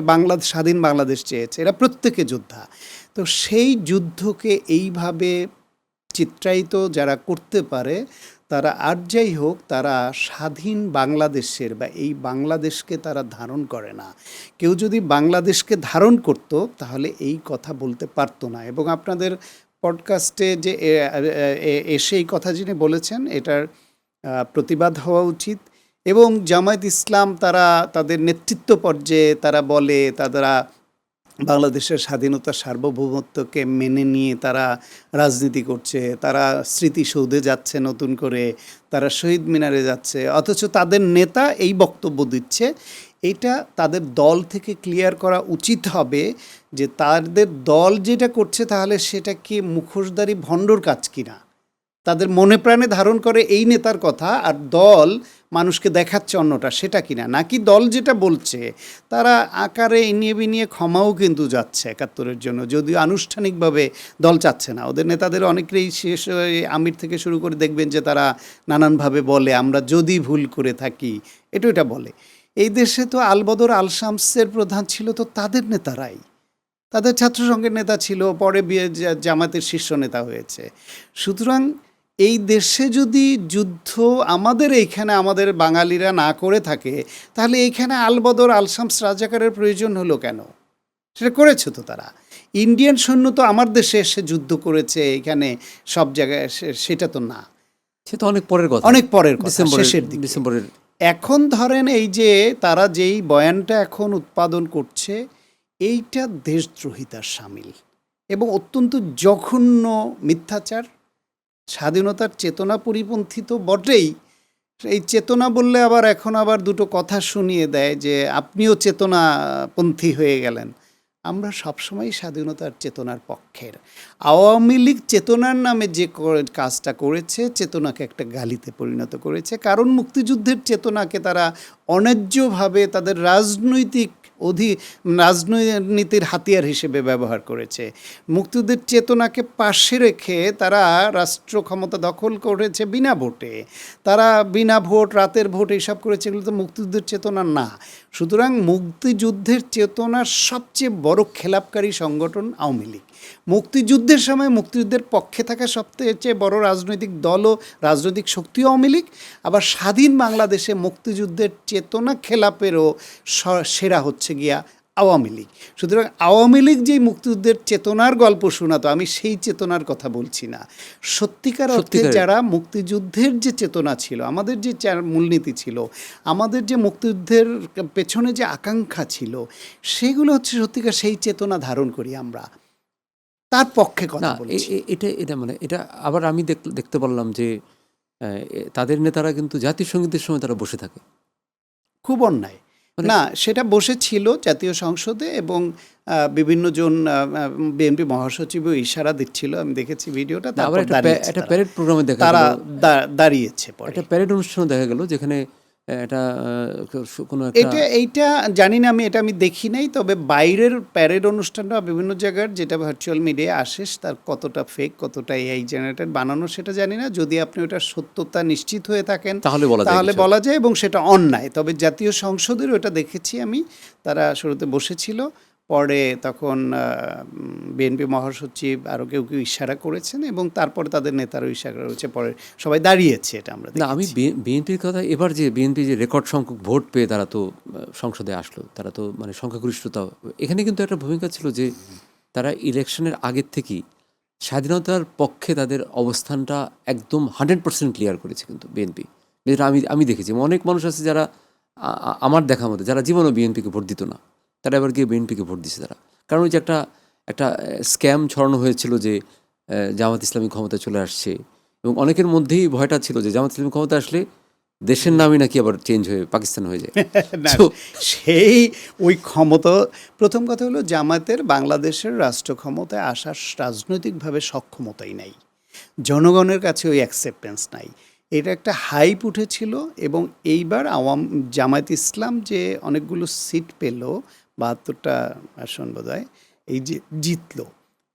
স্বাধীন বাংলাদেশ চেয়েছে। এরা প্রত্যেকে যোদ্ধা। তো সেই যুদ্ধকে এইভাবে চিত্রায়িত যারা করতে পারে, তারা আর যাই হোক, তারা স্বাধীন বাংলাদেশের বা এই বাংলাদেশকে তারা ধারণ করে না। কেউ যদি বাংলাদেশকে ধারণ করত তাহলে এই কথা বলতে পারতো না। এবং আপনাদের পডকাস্টে যে এসে এই কথা যিনি বলেছেন, এটার প্রতিবাদ হওয়া উচিত। এবং জামায়াত ইসলাম তারা তাদের নেতৃত্ব পর্যায়ে তারা বলে তারা বাংলাদেশের স্বাধীনতা সার্বভৌমত্বকে মেনে নিয়ে তারা রাজনীতি করছে, তারা স্মৃতিসৌধে যাচ্ছে নতুন করে, তারা শহীদ মিনারে যাচ্ছে, অথচ তাদের নেতা এই বক্তব্য দিচ্ছে। এটা তাদের দল থেকে ক্লিয়ার করা উচিত হবে যে তাদের দল যেটা করছে তাহলে সেটা কি মুখোশধারী ভণ্ডর কাজ কিনা। তাদের মনে প্রাণে ধারণ করে এই নেতার কথা, আর দল মানুষকে দেখাচ্ছে অন্যটা, সেটা কিনা। নাকি দল যেটা বলছে, তারা আকারে ইনিয়ে বিনিয়ে ক্ষমাও কিন্তু যাচ্ছে 71-এর জন্য, যদিও আনুষ্ঠানিকভাবে দল চাচ্ছে না। ওদের নেতাদের অনেকেই শেষ আমির থেকে শুরু করে দেখবেন যে তারা নানানভাবে বলে আমরা যদি ভুল করে থাকি, এটা বলে। এই দেশে তো আলবদর আল শামসের প্রধান ছিল তো তাদের নেতারাই, তাদের ছাত্রসংঘের নেতা ছিল, পরে জামাতের শীর্ষ নেতা হয়েছে। সুতরাং এই দেশে যদি যুদ্ধ আমাদের বাঙালিরা না করে থাকে, তাহলে এইখানে আলবদর আল শামস রাজাকারের প্রয়োজন হলো কেন? সেটা করেছে তো তারা। ইন্ডিয়ান সৈন্য তো আমার দেশে এসে যুদ্ধ করেছে এখানে সব জায়গায়, সেটা তো না, সেটা অনেক পরের কথা, অনেক পরের কথা, শেষের দিকে। ডিসেম্বরের এখন ধরেন এই যে তারা যেই বয়ানটা এখন উৎপাদন করছে, এইটা দেশদ্রোহিতার শামিল এবং অত্যন্ত জঘন্য মিথ্যাচার। স্বাধীনতার চেতনা পরিপন্থী তো বটেই, এই চেতনা বললে আবার এখন আবার দুটো কথা শুনিয়ে দেয় যে আপনিও চেতনাপন্থী হয়ে গেলেন। আমরা সবসময় স্বাধীনতার চেতনার পক্ষের। আওয়ামী লীগ চেতনার নামে যে কাজটা করেছে, চেতনাকে একটা গালিতে পরিণত করেছে। কারণ মুক্তিযুদ্ধের চেতনাকে তারা অন্যায্যভাবে তাদের রাজনীতির হাতিয়ার হিসেবে ব্যবহার করেছে। মুক্তিযুদ্ধের চেতনাকে পাশে রেখে তারা রাষ্ট্র ক্ষমতা দখল করেছে বিনা ভোটে। তারা বিনা ভোট, রাতের ভোট এইসব করেছে, এগুলো তো মুক্তিযুদ্ধের চেতনা না। সুতরাং মুক্তিযুদ্ধের চেতনার সবচেয়ে বড় খেলাপকারী সংগঠন আওয়ামী লীগ। মুক্তিযুদ্ধের সময় মুক্তিযুদ্ধের পক্ষে থাকা সবচেয়ে বড় রাজনৈতিক দল ও রাজনৈতিক শক্তি আওয়ামী লীগ। আবার স্বাধীন বাংলাদেশে মুক্তিযুদ্ধের চেতনা খেলাপেরও সেরা হচ্ছে গিয়া আওয়ামী লীগ। সুতরাং আওয়ামী লীগ যেই মুক্তিযুদ্ধের চেতনার গল্প শোনাতো, আমি সেই চেতনার কথা বলছি না। সত্যিকার অর্থে যারা মুক্তিযুদ্ধের যে চেতনা ছিল, আমাদের যে মূলনীতি ছিল, আমাদের যে মুক্তিযুদ্ধের পেছনে যে আকাঙ্ক্ষা ছিল, সেগুলো হচ্ছে সত্যিকার সেই চেতনা ধারণ করি আমরা, তার পক্ষে না কথা বলছি। এটা মানে এটা আবার আমি দেখতে পারলাম যে তাদের নেতারা কিন্তু জাতীয় সঙ্গীতের সময় তারা বসে থাকে। খুব অন্যায়। না, সেটা বসেছিল জাতীয় সংসদে এবং বিভিন্ন জন বিএনপি মহাসচিবও ইশারা দিচ্ছিল, আমি দেখেছি ভিডিওটা। তারপর একটা প্যারেড প্রোগ্রামে দেখা তারা গেল, দাঁড়িয়েছে পরে একটা প্যারেড অনুষ্ঠানে দেখা গেল যেখানে এটা কোনো একটা এইটা জানি না, আমি দেখি নাই। তবে বাইরের প্যারেড অনুষ্ঠানটা বিভিন্ন জায়গার যেটা ভার্চুয়াল মিডিয়ায় আসে, তার কতটা ফেক, কতটা এআই জেনারেটেড বানানো সেটা জানি না। যদি আপনি ওটার সত্যতা নিশ্চিত হয়ে থাকেন তাহলে বলা যায়, এবং সেটা অন্যায়। তবে জাতীয় সংসদের ওটা দেখেছি আমি, তারা শুরুতে বসেছিল, পরে তখন বিএনপি মহাসচিব আরও কেউ ইশারা করেছেন এবং তারপরে তাদের নেতারও ইশারা করেছে, পরে সবাই দাঁড়িয়েছে। এটা আমরা না, আমি বিএনপির কথা, এবার যে বিএনপি যে রেকর্ড সংখ্যক ভোট পেয়ে তারা তো সংসদে আসলো, তারা তো মানে সংখ্যাগরিষ্ঠতা, এখানে কিন্তু একটা ভূমিকা ছিল যে তারা ইলেকশনের আগের থেকেই স্বাধীনতার পক্ষে তাদের অবস্থানটা একদম 100% ক্লিয়ার করেছে কিন্তু বিএনপি। যেটা আমি দেখেছি অনেক মানুষ আছে যারা আমার দেখা মতো যারা জীবনও বিএনপিকে ভোট দিত না, তারা এবার গিয়ে বিএনপিকে ভোট দিচ্ছে তারা। কারণ ওই যে একটা স্ক্যাম ছড়ানো হয়েছিল যে জামাত ইসলামী ক্ষমতায় চলে আসছে, এবং অনেকের মধ্যেই ভয়টা ছিল যে জামাত ইসলামী ক্ষমতা আসলে দেশের নামই নাকি আবার চেঞ্জ হয়ে পাকিস্তান হয়ে যায়। সেই ওই ক্ষমতা, প্রথম কথা হলো জামাতের বাংলাদেশের রাষ্ট্র ক্ষমতায় আসার রাজনৈতিকভাবে সক্ষমতাই নাই, জনগণের কাছে ওই অ্যাকসেপ্টেন্স নাই। এটা একটা হাইপ উঠেছিল এবং এইবার জামায়াত ইসলাম যে অনেকগুলো সিট পেল, 72টা আসন বোধহয়, এই যে জিতলো,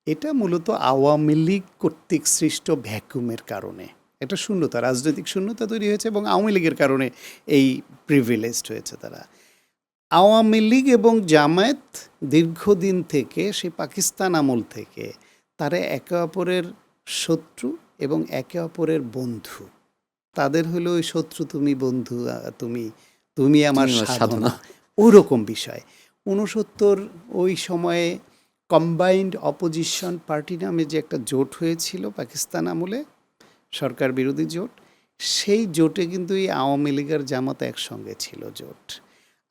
এটা মূলত আওয়ামী লীগ কর্তৃক সৃষ্ট ভ্যাকুমের কারণে একটা শূন্যতা, রাজনৈতিক শূন্যতা তৈরি হয়েছে এবং আওয়ামী লীগের কারণে এই প্রিভিলেজড হয়েছে তারা। আওয়ামী লীগ এবং জামায়াত দীর্ঘদিন থেকে, সেই পাকিস্তান আমল থেকে, তারা একে অপরের শত্রু এবং একে অপরের বন্ধু। তাদের হলো ওই শত্রু তুমি, বন্ধু তুমি আমার সাধনা, ওরকম বিষয়। 69 ওই সময়ে কম্বাইন্ড অপোজিশন পার্টি নামে যে একটা জোট হয়েছিল পাকিস্তান আমলে, সরকার বিরোধী জোট, সেই জোটে কিন্তু এই আওয়ামী লীগের জামাত একসঙ্গে ছিল জোট।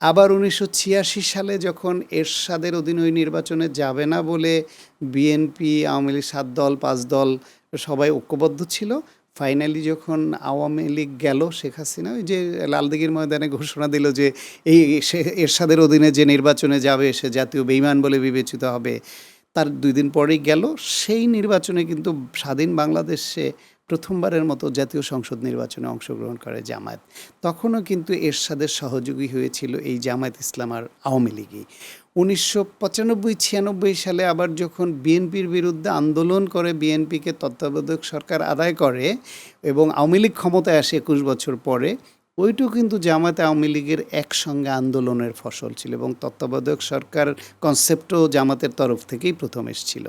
আবার 1986 সালে যখন এরশাদের অধীনে ওই নির্বাচনে যাবে না বলে বিএনপি, আওয়ামী লীগ 7 দল 5 দল সবাই ঐক্যবদ্ধ ছিল, ফাইনালি যখন আওয়ামী লীগ গেল, শেখ হাসিনা ওই যে লালদিঘির ময়দানে ঘোষণা দিল যে এই এরশাদের অধীনে যে নির্বাচনে যাবে সে জাতীয় বেঈমান বলে বিবেচিত হবে, তার 2 দিন পরেই গেল। সেই নির্বাচনে কিন্তু স্বাধীন বাংলাদেশে প্রথমবারের মতো জাতীয় সংসদ নির্বাচনে অংশগ্রহণ করে জামায়াত। তখনও কিন্তু এরশাদের সহযোগী হয়েছিল এই জামায়াত ইসলাম আর আওয়ামী লীগই। 1995-96 সালে আবার যখন বিএনপির বিরুদ্ধে আন্দোলন করে বিএনপিকে তত্ত্বাবধায়ক সরকার আদায় করে এবং আওয়ামী লীগ ক্ষমতায় আসে 21 বছর পরে, ওইটু কিন্তু জামায়াত আওয়ামী লীগের একসঙ্গে আন্দোলনের ফসল ছিল এবং তত্ত্বাবধায়ক সরকার কনসেপ্টও জামাতের তরফ থেকেই প্রথম এসেছিল।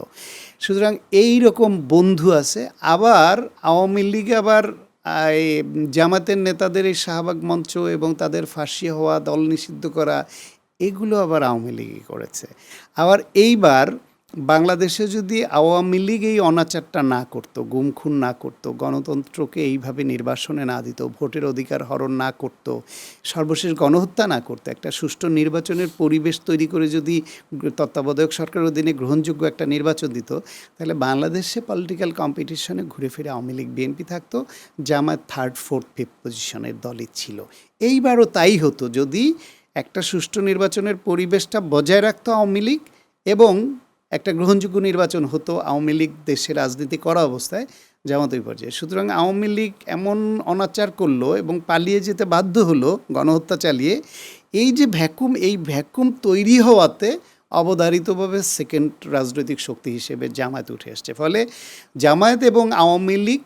সুতরাং এই রকম বন্ধু আছে। আবার আওয়ামী লীগ আবার জামাতের নেতাদের এই শাহবাগ মঞ্চ এবং তাদের ফাঁসি হওয়া, দল নিষিদ্ধ করা, এগুলো আবার আওয়ামী লীগই করেছে। আবার এইবার বাংলাদেশে যদি আওয়ামী লীগ এই অনাচারটা না করতো, গুম খুন না করতো, গণতন্ত্রকে এইভাবে নির্বাসনে না দিত, ভোটের অধিকার হরণ না করতো, সর্বশেষ গণহত্যা না করতো, একটা সুষ্ঠু নির্বাচনের পরিবেশ তৈরি করে যদি তত্ত্বাবধায়ক সরকারের অধীনে গ্রহণযোগ্য একটা নির্বাচন দিত, তাহলে বাংলাদেশে পলিটিক্যাল কম্পিটিশনে ঘুরে ফিরে আওয়ামী লীগ বিএনপি থাকতো, জামায়াত থার্ড ফোর্থ ফিফথ পজিশনের দলই ছিল। এইবারও তাই হতো যদি একটা সুষ্ঠু নির্বাচনের পরিবেশটা বজায় রাখতো আওয়ামী লীগ এবং একটা গ্রহণযোগ্য নির্বাচন হতো। আওয়ামী লীগ দেশে রাজনীতি করা অবস্থায় জামাত ওই পর্যায়ে। সুতরাং আওয়ামী লীগ এমন অনাচার করলো এবং পালিয়ে যেতে বাধ্য হলো গণহত্যা চালিয়ে। এই যে ভ্যাকুম, এই ভ্যাকুম তৈরি হওয়াতে অবধারিতভাবে সেকেন্ড রাজনৈতিক শক্তি হিসেবে জামায়াত উঠে আসছে। ফলে জামায়াত এবং আওয়ামী লীগ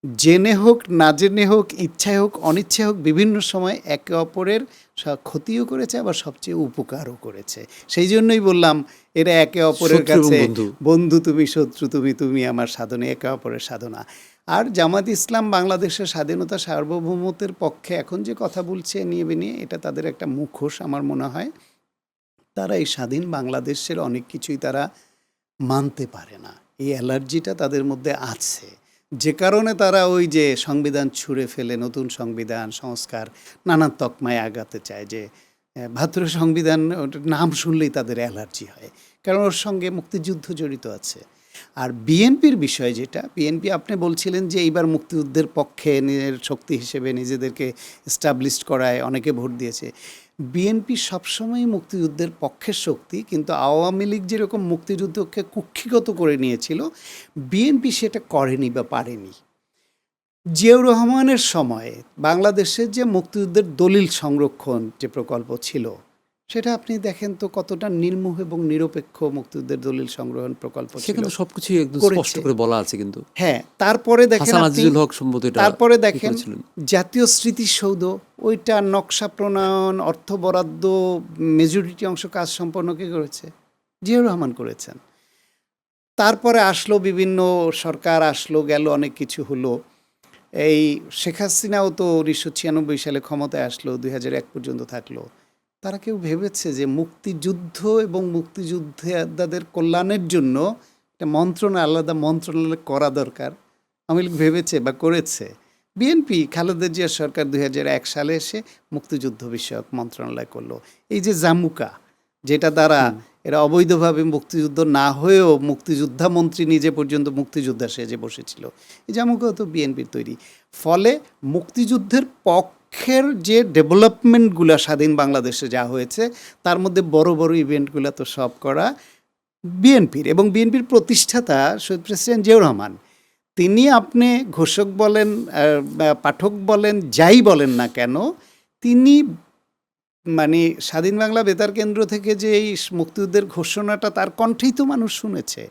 জেনে হোক না জেনে হোক, ইচ্ছায় হোক অনিচ্ছায় হোক, বিভিন্ন সময় একে অপরের ক্ষতিও করেছে, আবার সবচেয়ে উপকারও করেছে। সেই জন্যই বললাম এরা একে অপরের শত্রু এবং কাছে বন্ধু। বন্ধু তুমি শত্রু, তুমি আমার সাধনে, একে অপরের সাধনা। আর জামাত ইসলাম বাংলাদেশের স্বাধীনতা সার্বভৌমত্বের পক্ষে এখন যে কথা বলছে নিয়ে বেনিয়ে, এটা তাদের একটা মুখোশ আমার মনে হয়। তারা এই স্বাধীন বাংলাদেশের অনেক কিছুই তারা মানতে পারে না, এই অ্যালার্জিটা তাদের মধ্যে আছে, যে কারণে তারা ওই যে সংবিধান ছুঁড়ে ফেলে নতুন সংবিধান সংস্কার নানান তকমায় আগাতে চায়। যে ৭২ সংবিধান, ওটার নাম শুনলেই তাদের অ্যালার্জি হয়, কারণ ওর সঙ্গে মুক্তিযুদ্ধ জড়িত আছে। আর বিএনপির বিষয় যেটা, বিএনপি আপনি বলছিলেন যে এইবার মুক্তিযুদ্ধের পক্ষে নিজের শক্তি হিসেবে নিজেদেরকে এস্টাবলিশ করায় অনেকে ভোট দিয়েছে। বিএনপি সবসময় মুক্তিযুদ্ধের পক্ষের শক্তি, কিন্তু আওয়ামী লীগ যেরকম মুক্তিযুদ্ধকে কুক্ষিগত করে নিয়েছিল, বিএনপি সেটা করেনি বা পারেনি। জিয়াউর রহমানের সময়ে বাংলাদেশের যে মুক্তিযুদ্ধের দলিল সংরক্ষণ যে প্রকল্প ছিল, সেটা আপনি দেখেন তো কতটা নির্মোহ এবং নিরপেক্ষ মুক্তিযুদ্ধের দলিল সংগ্রহণ প্রকল্প ছিল। সেখানে তো সবকিছুই একদম করেছে। স্পষ্ট করে বলা আছে কিন্তু। হ্যাঁ, তারপরে দেখেন হাসান আপনি, আজিজুল হক সম্ভবত এটা তারপরে ই দেখেন করেছিলেন। জাতীয় স্মৃতিসৌধ, ওইটা নকশা প্রণয়ন, অর্থ বরাদ্দ, মেজরিটি অংশ কাজ সম্পন্ন কে করেছে? জিয়াউর রহমান করেছেন। তারপরে আসলো বিভিন্ন সরকার, আসলো গেল, অনেক কিছু হলো। এই শেখ হাসিনাও তো ১৯৯৬ সালে ক্ষমতায় আসলো, ২০০১ পর্যন্ত থাকলো। তারা কেউ ভেবেছে যে মুক্তিযুদ্ধ এবং মুক্তিযোদ্ধাদের কল্যাণের জন্য একটা আলাদা মন্ত্রণালয় করা দরকার? আওয়ামী লীগ ভেবেছে বা করেছে? বিএনপি খালেদা জিয়ার সরকার ২০০১ সালে এসে মুক্তিযুদ্ধ বিষয়ক মন্ত্রণালয় করলো। এই যে জামুকা, যেটা দ্বারা এরা অবৈধভাবে মুক্তিযুদ্ধ না হয়েও মুক্তিযোদ্ধা মন্ত্রী নিজে পর্যন্ত মুক্তিযোদ্ধা সেজে বসেছিল, এই জামুকা তো বিএনপির তৈরি। ফলে মুক্তিযুদ্ধের পক্ষের যে ডেভেলপমেন্টগুলো স্বাধীন বাংলাদেশে যা হয়েছে, তার মধ্যে বড় বড় ইভেন্টগুলো তো সব করা বিএনপির। এবং বিএনপির প্রতিষ্ঠাতা শহীদ প্রেসিডেন্ট জিয়াউর রহমান, তিনি আপনি ঘোষক বলেন, পাঠক বলেন, যাই বলেন না কেন, তিনি মানে স্বাধীন বাংলা বেতার কেন্দ্র থেকে যে এই মুক্তিযুদ্ধের ঘোষণাটা তার কণ্ঠেই তো মানুষ শুনেছে,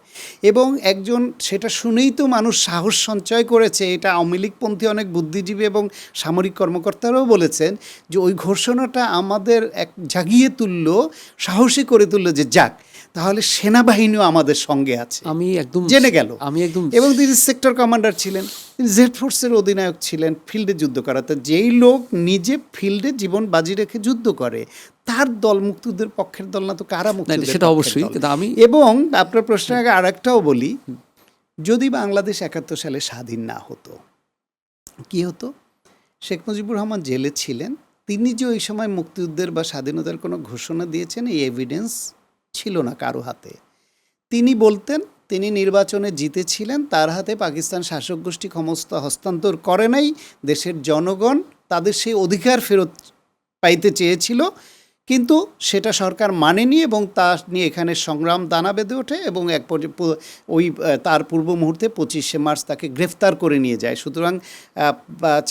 এবং একজন সেটা শুনেই তো মানুষ সাহস সঞ্চয় করেছে। এটা আওয়ামী লীগপন্থী অনেক বুদ্ধিজীবী এবং সামরিক কর্মকর্তারাও বলেছেন যে ওই ঘোষণাটা আমাদের এক জাগিয়ে তুললো, সাহসী করে তুললো যে যাক, তাহলে সেনাবাহিনীও আমাদের সঙ্গে আছে, আমি একদম জেনে গেল। আমি একদম এবং তিনি সেক্টর কমান্ডার ছিলেন, তিনি জেড ফোর্সের অধিনায়ক ছিলেন, ফিল্ডে যুদ্ধ করাতে। যেই লোক নিজে ফিল্ডে জীবন বাজি রেখে যুদ্ধ করে, তার দল মুক্তিযুদ্ধের পক্ষের দল না তো কারা মুক্তিযুদ্ধের সেটা পক্ষের অবশ্যই, দল? কিন্তু আমি এবং আপনার প্রশ্নের আগে আরেকটাও বলি, যদি বাংলাদেশ ৭১ সালে স্বাধীন না হতো, কি হতো? শেখ মুজিবুর রহমান জেলে ছিলেন, তিনি যে ওই সময় মুক্তিযুদ্ধের বা স্বাধীনতার কোনো ঘোষণা দিয়েছেন, এই এভিডেন্স ছিল না কারো হাতে। তিনি বলতেন তিনি নির্বাচনে জিতেছিলেন, তার হাতে পাকিস্তান শাসক গোষ্ঠী ক্ষমতা হস্তান্তর করে নাই, দেশের জনগণ তাদের সেই অধিকার ফেরত পাইতে চেয়েছিল, কিন্তু সেটা সরকার মানেনি এবং তা নিয়ে এখানে সংগ্রাম দানা বেঁধে ওঠে। এবং এক পর্যায়ে ওই তার পূর্ব মুহূর্তে ২৫শে মার্চ তাকে গ্রেফতার করে নিয়ে যায়। সুতরাং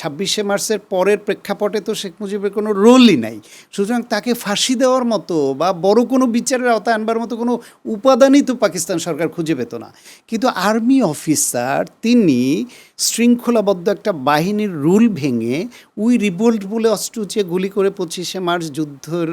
২৬শে মার্চের পরের প্রেক্ষাপটে তো শেখ মুজিবের কোনো রোলই নাই। সুতরাং তাকে ফাঁসি দেওয়ার মতো বা বড় কোনো বিচারের আওতায় আনবার মতো কোনো উপাদানই তো পাকিস্তান সরকার খুঁজে পেত না। কিন্তু আর্মি অফিসার তিনি শৃঙ্খলাবদ্ধ একটা বাহিনীর রুল ভেঙে উই রিভোল্ট বলে অস্ত্র উঁচিয়ে গুলি করে ২৫শে মার্চ যুদ্ধের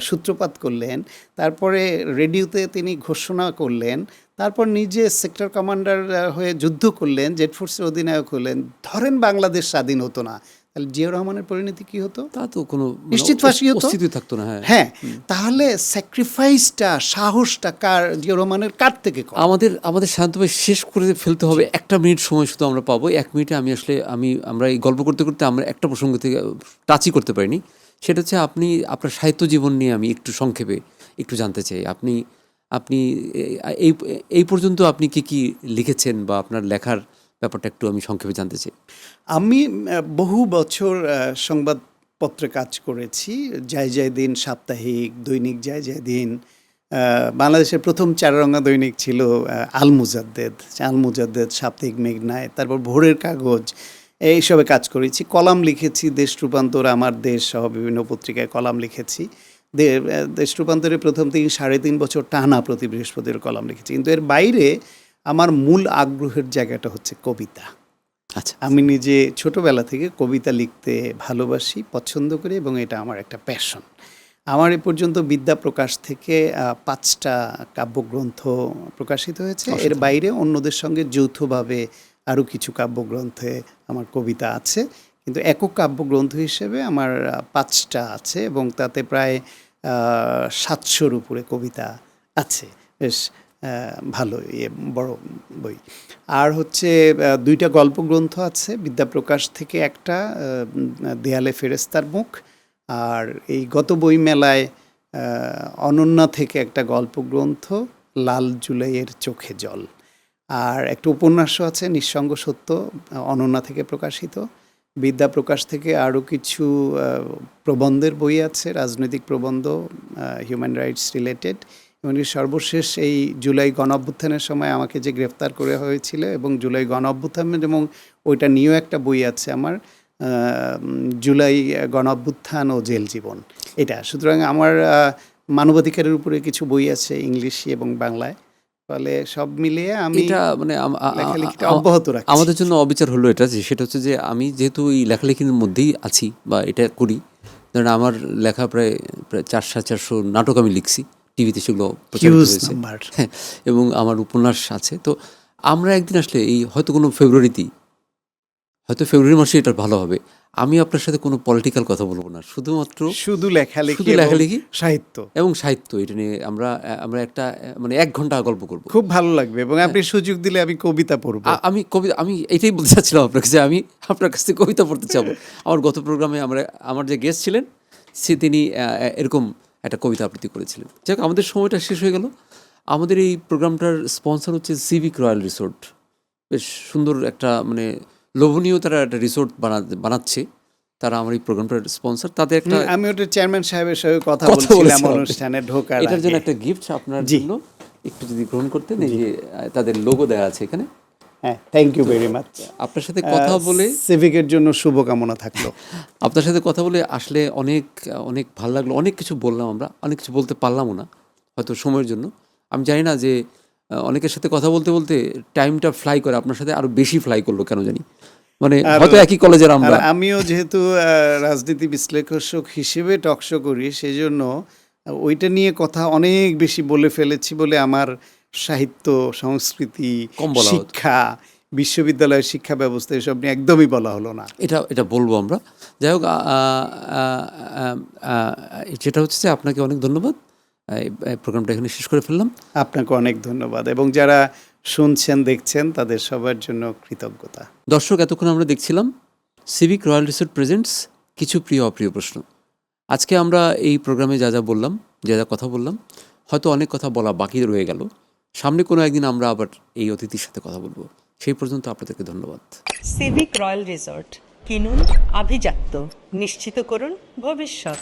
সূত্রপাত করলেন। তারপরে রেডিওতে তিনি ঘোষণা করলেন, তারপর নিজে সেক্টর কমান্ডার হয়ে যুদ্ধ করলেন, জেড ফোর্সের অধিনায়ক হলেন। ধরেন বাংলাদেশ স্বাধীন হতো না, তাহলে জিয়াউর রহমানের পরিণতি কি হতো? তা তো কোনো নিশ্চিত ফাঁসি হতো। অস্তিত্ব থাকতো না। হ্যাঁ, হ্যাঁ, তাহলে স্যাক্রিফাইসটা, সাহসটা কার, জিয়াউর রহমানের কার থেকে কম? আমাদের শান্তভাবে শেষ করে ফেলতে হবে। 1 মিনিট সময় শুধু আমরা পাবো। 1 মিনিটে আমরা এই গল্প করতে করতে আমরা একটা প্রসঙ্গ থেকে টাচই করতে পারিনি। সেটা হচ্ছে আপনার সাহিত্য জীবন নিয়ে আমি একটু সংক্ষেপে একটু জানতে চাই। আপনি এই পর্যন্ত আপনি কি লিখেছেন বা আপনার লেখার ব্যাপারটা একটু আমি সংক্ষেপে জানতে চাই। আমি বহু বছর সংবাদপত্রে কাজ করেছি। যায় দিন, সাপ্তাহিক, দৈনিক যায় দিন। বাংলাদেশের প্রথম 4 রঙা দৈনিক ছিল আল মুজাদ্দেদ, সাপ্তাহিক মেঘনায়, তারপর ভোরের কাগজ, এইসবে কাজ করেছি। কলাম লিখেছি, দেশ রূপান্তর, আমার দেশ সহ বিভিন্ন পত্রিকায় কলাম লিখেছি। দেশ রূপান্তরে প্রথম থেকে 3.5 বছর টানা প্রতি বৃহস্পতির কলাম লিখেছি। কিন্তু এর বাইরে আমার মূল আগ্রহের জায়গাটা হচ্ছে কবিতা। আচ্ছা, আমি নিজে ছোটবেলা থেকে কবিতা লিখতে ভালোবাসি, পছন্দ করি, এবং এটা আমার একটা প্যাশন। আমার এ পর্যন্ত বিদ্যা প্রকাশ থেকে 5টা কাব্যগ্রন্থ প্রকাশিত হয়েছে। এর বাইরে অন্যদের সঙ্গে যৌথভাবে আরও কিছু কাব্যগ্রন্থে আমার কবিতা আছে, কিন্তু একক কাব্যগ্রন্থ হিসেবে আমার 5টা আছে, এবং তাতে প্রায় 700-র উপরে কবিতা আছে। বেশ ভালো বড় বই। আর হচ্ছে 2টা গল্পগ্রন্থ আছে বিদ্যাপ্রকাশ থেকে, একটা দেয়ালে ফেরেস্তার মুখ, আর এই গত বই মেলায় অনন্যা থেকে একটা গল্পগ্রন্থ লাল জুলাইয়ের চোখে জল। আর একটা উপন্যাসও আছে নিঃসঙ্গ সত্য, অনন্যা থেকে প্রকাশিত। বিদ্যাপ্রকাশ থেকে আরও কিছু প্রবন্ধের বই আছে, রাজনৈতিক প্রবন্ধ, হিউম্যান রাইটস রিলেটেড। এমনকি সর্বশেষ এই জুলাই গণঅভ্যুত্থানের সময় আমাকে যে গ্রেফতার করা হয়েছিল, এবং জুলাই গণঅভ্যুত্থান, এবং ওইটা নিয়েও একটা বই আছে আমার, জুলাই গণঅভ্যুত্থান ও জেল জীবন, এটা। সুতরাং আমার মানবাধিকারের উপরে কিছু বই আছে ইংলিশে এবং বাংলায়। ফলে সব মিলিয়ে আমি এটা লেখালেখিটা অব্যাহত রাখছি। আমাদের জন্য অবিচার হলো এটা, যে সেটা হচ্ছে যে আমি যেহেতু এই লেখালেখির মধ্যেই আছি বা এটা করি, ধরেন আমার লেখা প্রায় 400 নাটক আমি লিখছি, টিভিতে সেগুলো প্রচারিত হয়েছে। হ্যাঁ, এবং আমার উপন্যাস আছে। তো আমরা একদিন আসলে এই হয়তো কোনো ফেব্রুয়ারি মাসে এটা ভালো হবে, আমি আপনার সাথে কোনো পলিটিক্যাল কথা বলবো না, শুধু লেখালেখি, সাহিত্য এটা নিয়ে আমরা একটা 1 ঘন্টা গল্প করবো। খুব ভালো লাগবে, এবং আপনি সুযোগ দিলে আমি কবিতা পড়বো। আমি এটাই বলতে চাচ্ছিলাম আপনাকে, যে আমি আপনার কাছ থেকে কবিতা পড়তে চাবো। আমার গত প্রোগ্রামে আমার যে গেস্ট ছিলেন তিনি এরকম একটা কবিতা আবৃত্তি করেছিলেন। যাক, আমাদের সময়টা শেষ হয়ে গেল। আমাদের এই প্রোগ্রামটার স্পন্সর হচ্ছে সিভিক রয়্যাল রিসোর্ট। বেশ সুন্দর একটা লোভনীয় তারা একটা রিসোর্ট বানাচ্ছে, তারা আমার এই প্রোগ্রামটার স্পন্সর। তাদের একটা আমি ওটা চেয়ারম্যান সাহেবের সঙ্গে কথা বলছিলাম অনুষ্ঠানে ঢোকার আগে। এটার জন্য একটা গিফট আপনার জন্য, একটু যদি গ্রহণ করতেন। এই যে তাদের লোগো দেওয়া আছে এখানে। হ্যাঁ, থ্যাংক ইউ ভেরি মাচ। আপনার সাথে কথা বলে সিভিকের জন্য শুভকামনা থাকলো। আপনার সাথে কথা বলে আসলে অনেক অনেক ভালো লাগলো। অনেক কিছু বললাম, আমরা অনেক কিছু বলতে পারলামও না হয়তো সময়ের জন্য। আমি জানি না যে অনেকের সাথে কথা বলতে বলতে টাইমটা ফ্লাই করে, আপনার সাথে আরো বেশি ফ্লাই করলো কেন জানি। হয়তো একই কলেজের আমরা। আমিও যেহেতু রাজনীতি বিশ্লেষক হিসেবে টকশো করি, সেজন্য ওইটা নিয়ে কথা অনেক বেশি বলে ফেলেছি বলে আমার সাহিত্য, সংস্কৃতি, শিক্ষা, বিশ্ববিদ্যালয়ের শিক্ষা ব্যবস্থা এসব নিয়ে একদমই বলা হলো না। এটা বলবো আমরা। যাই হোক, যেটা হচ্ছে যে আপনাকে অনেক ধন্যবাদ। প্রোগ্রামটা এখানে শেষ করে ফেললাম। আপনাকে অনেক ধন্যবাদ, এবং যারা শুনছেন দেখছেন তাদের সবার জন্য কৃতজ্ঞতা। দর্শক, এতক্ষণ আমরা দেখছিলাম সিভিক রয়্যাল রিসোর্ট প্রেজেন্টস কিছু প্রিয় অপ্রিয় প্রশ্ন। আজকে আমরা এই প্রোগ্রামে যা বললাম, যা কথা বললাম, হয়তো অনেক কথা বলা বাকি রয়ে গেল। সামনে কোনো একদিন আমরা আবার এই অতিথির সাথে কথা বলবো। সেই পর্যন্ত আপনাদেরকে ধন্যবাদ। সিভিক রয়্যাল রিসর্ট, কিনুন আভিজাত্য, নিশ্চিত করুন ভবিষ্যৎ।